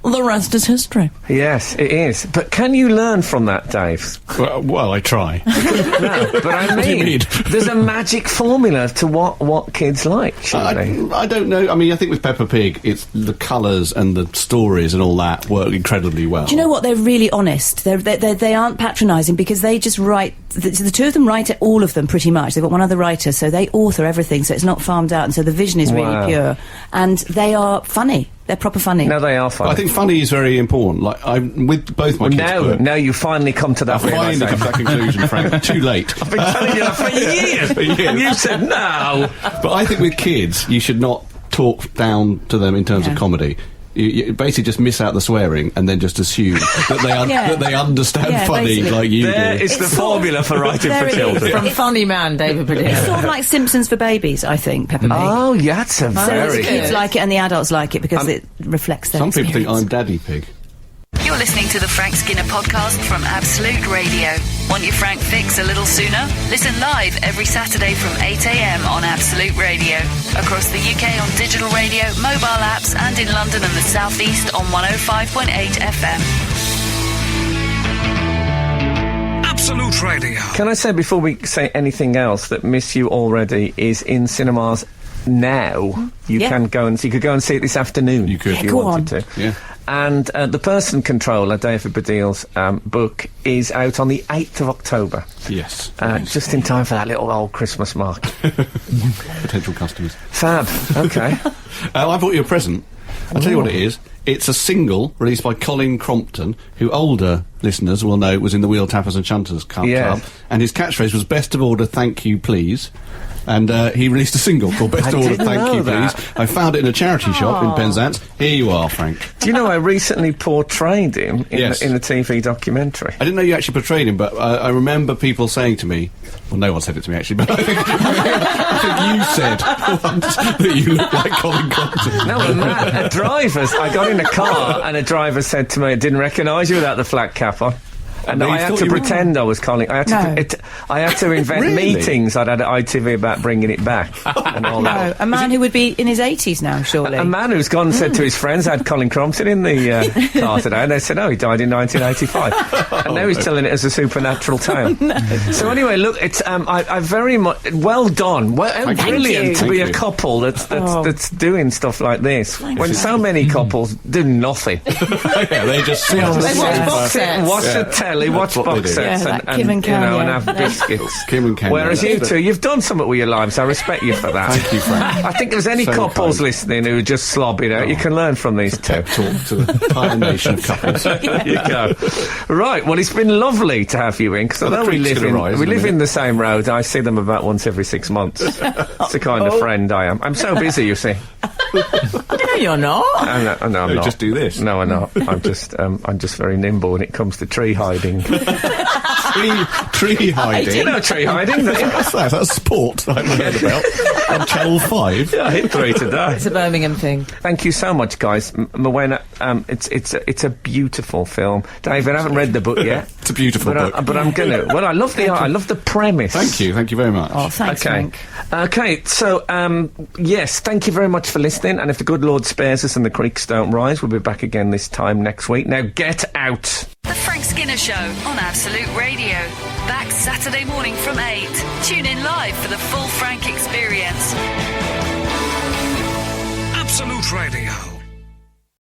the rest is history. Yes, it is. But can you learn from that, Dave? Well, I try. No, but I What do you mean? there's a magic formula to what kids like, surely. I don't know. I mean, I think with Peppa Pig, it's the colours and the stories and all that work incredibly well. Do you know what? They're really honest. They aren't patronising, because they just write. The two of them write it, all of them, pretty much. They've got one other writer, so they author everything, so it's not farmed out, and so the vision is Wow. really pure. And they are funny. They're proper funny. No, they are fun. I think funny is very important. Like, I'm with both my kids. Now you finally come to that I've finally come to that conclusion, Frank. Too late. I've been telling you that for years. For years. And you said no. But I think with kids, you should not talk down to them in terms of comedy. You basically just miss out the swearing and then just assume that they understand Yeah, funny basically. like you There do. is the It's sort of- formula for writing There for it is. children. From Funny Man, David Baddiel. It's sort of like Simpsons for babies, I think, Peppa Pig. Oh, yeah, that's a So very the kids like it and the adults like it because it reflects their Some people think experience. I'm Daddy Pig. You're listening to the Frank Skinner podcast from Absolute Radio. Want your Frank fix a little sooner? Listen live every Saturday from 8 a.m. on Absolute Radio. Across the UK on digital radio, mobile apps, and in London and the South East on 105.8 FM. Absolute Radio. Can I say, before we say anything else, that Miss You Already is in cinemas now? You Yeah. can go and you could go and see it this afternoon. You could. if you Go wanted on. to. Yeah. And The Person Controller, David Baddiel's book, is out on the 8th of October. Yes. Just in time for that little old Christmas market. Potential customers. Fab. Okay. I bought you a present. I'll tell you what it is. It's a single released by Colin Crompton, who older listeners will know was in the Wheel Tappers and Shunters Club. And his catchphrase was "Best of order, thank you, please." And he released a single called Best of Order, Thank You, Please. I found it in a charity shop in Penzance. Here you are, Frank. Do you know I recently portrayed him in a TV documentary? I didn't know you actually portrayed him, but I remember people saying to me, well, no one said it to me actually, but I think you said once that you look like Colin Crompton. No, a driver, I got in a car and a driver said to me, I didn't recognise you without the flat cap on. And I had to pretend I was Colin. I had to invent meetings I'd had at ITV about bringing it back and all that. A man who would be in his 80s now, surely. A man who's gone and said to his friends, I had Colin Crompton in the car today, and they said, oh, he died in 1985. And now he's telling it as a supernatural tale. So anyway, look, it's I very much well done. Brilliant to be a couple that's doing stuff like this. When so many couples do nothing. They just sit watch the telly. Watch box sets and and have biscuits. Kim and Ken. Whereas you two, you've done something with your lives. I respect you for that. Thank you, Frank. I think if there's any couples listening who are just slobbing out, you can learn from these two. Talk to the entire nation of couples. There you go. Right, well, it's been lovely to have you in, because although we live in the same road, I see them about once every 6 months. It's the kind of friend I am. I'm so busy, you see. No, you're not. I'm not. Just do this. No, I'm not. I'm just very nimble when it comes to tree hiding. Tree hiding? Do you know tree hiding? What's that? That's sport I haven't heard about. On Channel 5. Yeah, I hit 3 today. It's a Birmingham thing. Thank you so much, guys. Morwenna, it's a beautiful film. David, I haven't read the book yet. It's a beautiful book. But I'm gonna. Well, I love the art. I love the premise. Thank you very much. Oh, thanks, Frank. Okay, so, yes, thank you very much for listening, and if the good Lord spares us and the creeks don't rise, we'll be back again this time next week. Now, get out! The Frank Skinner Show on Absolute Radio. Back Saturday morning from 8. Tune in live for the full Frank experience. Absolute Radio.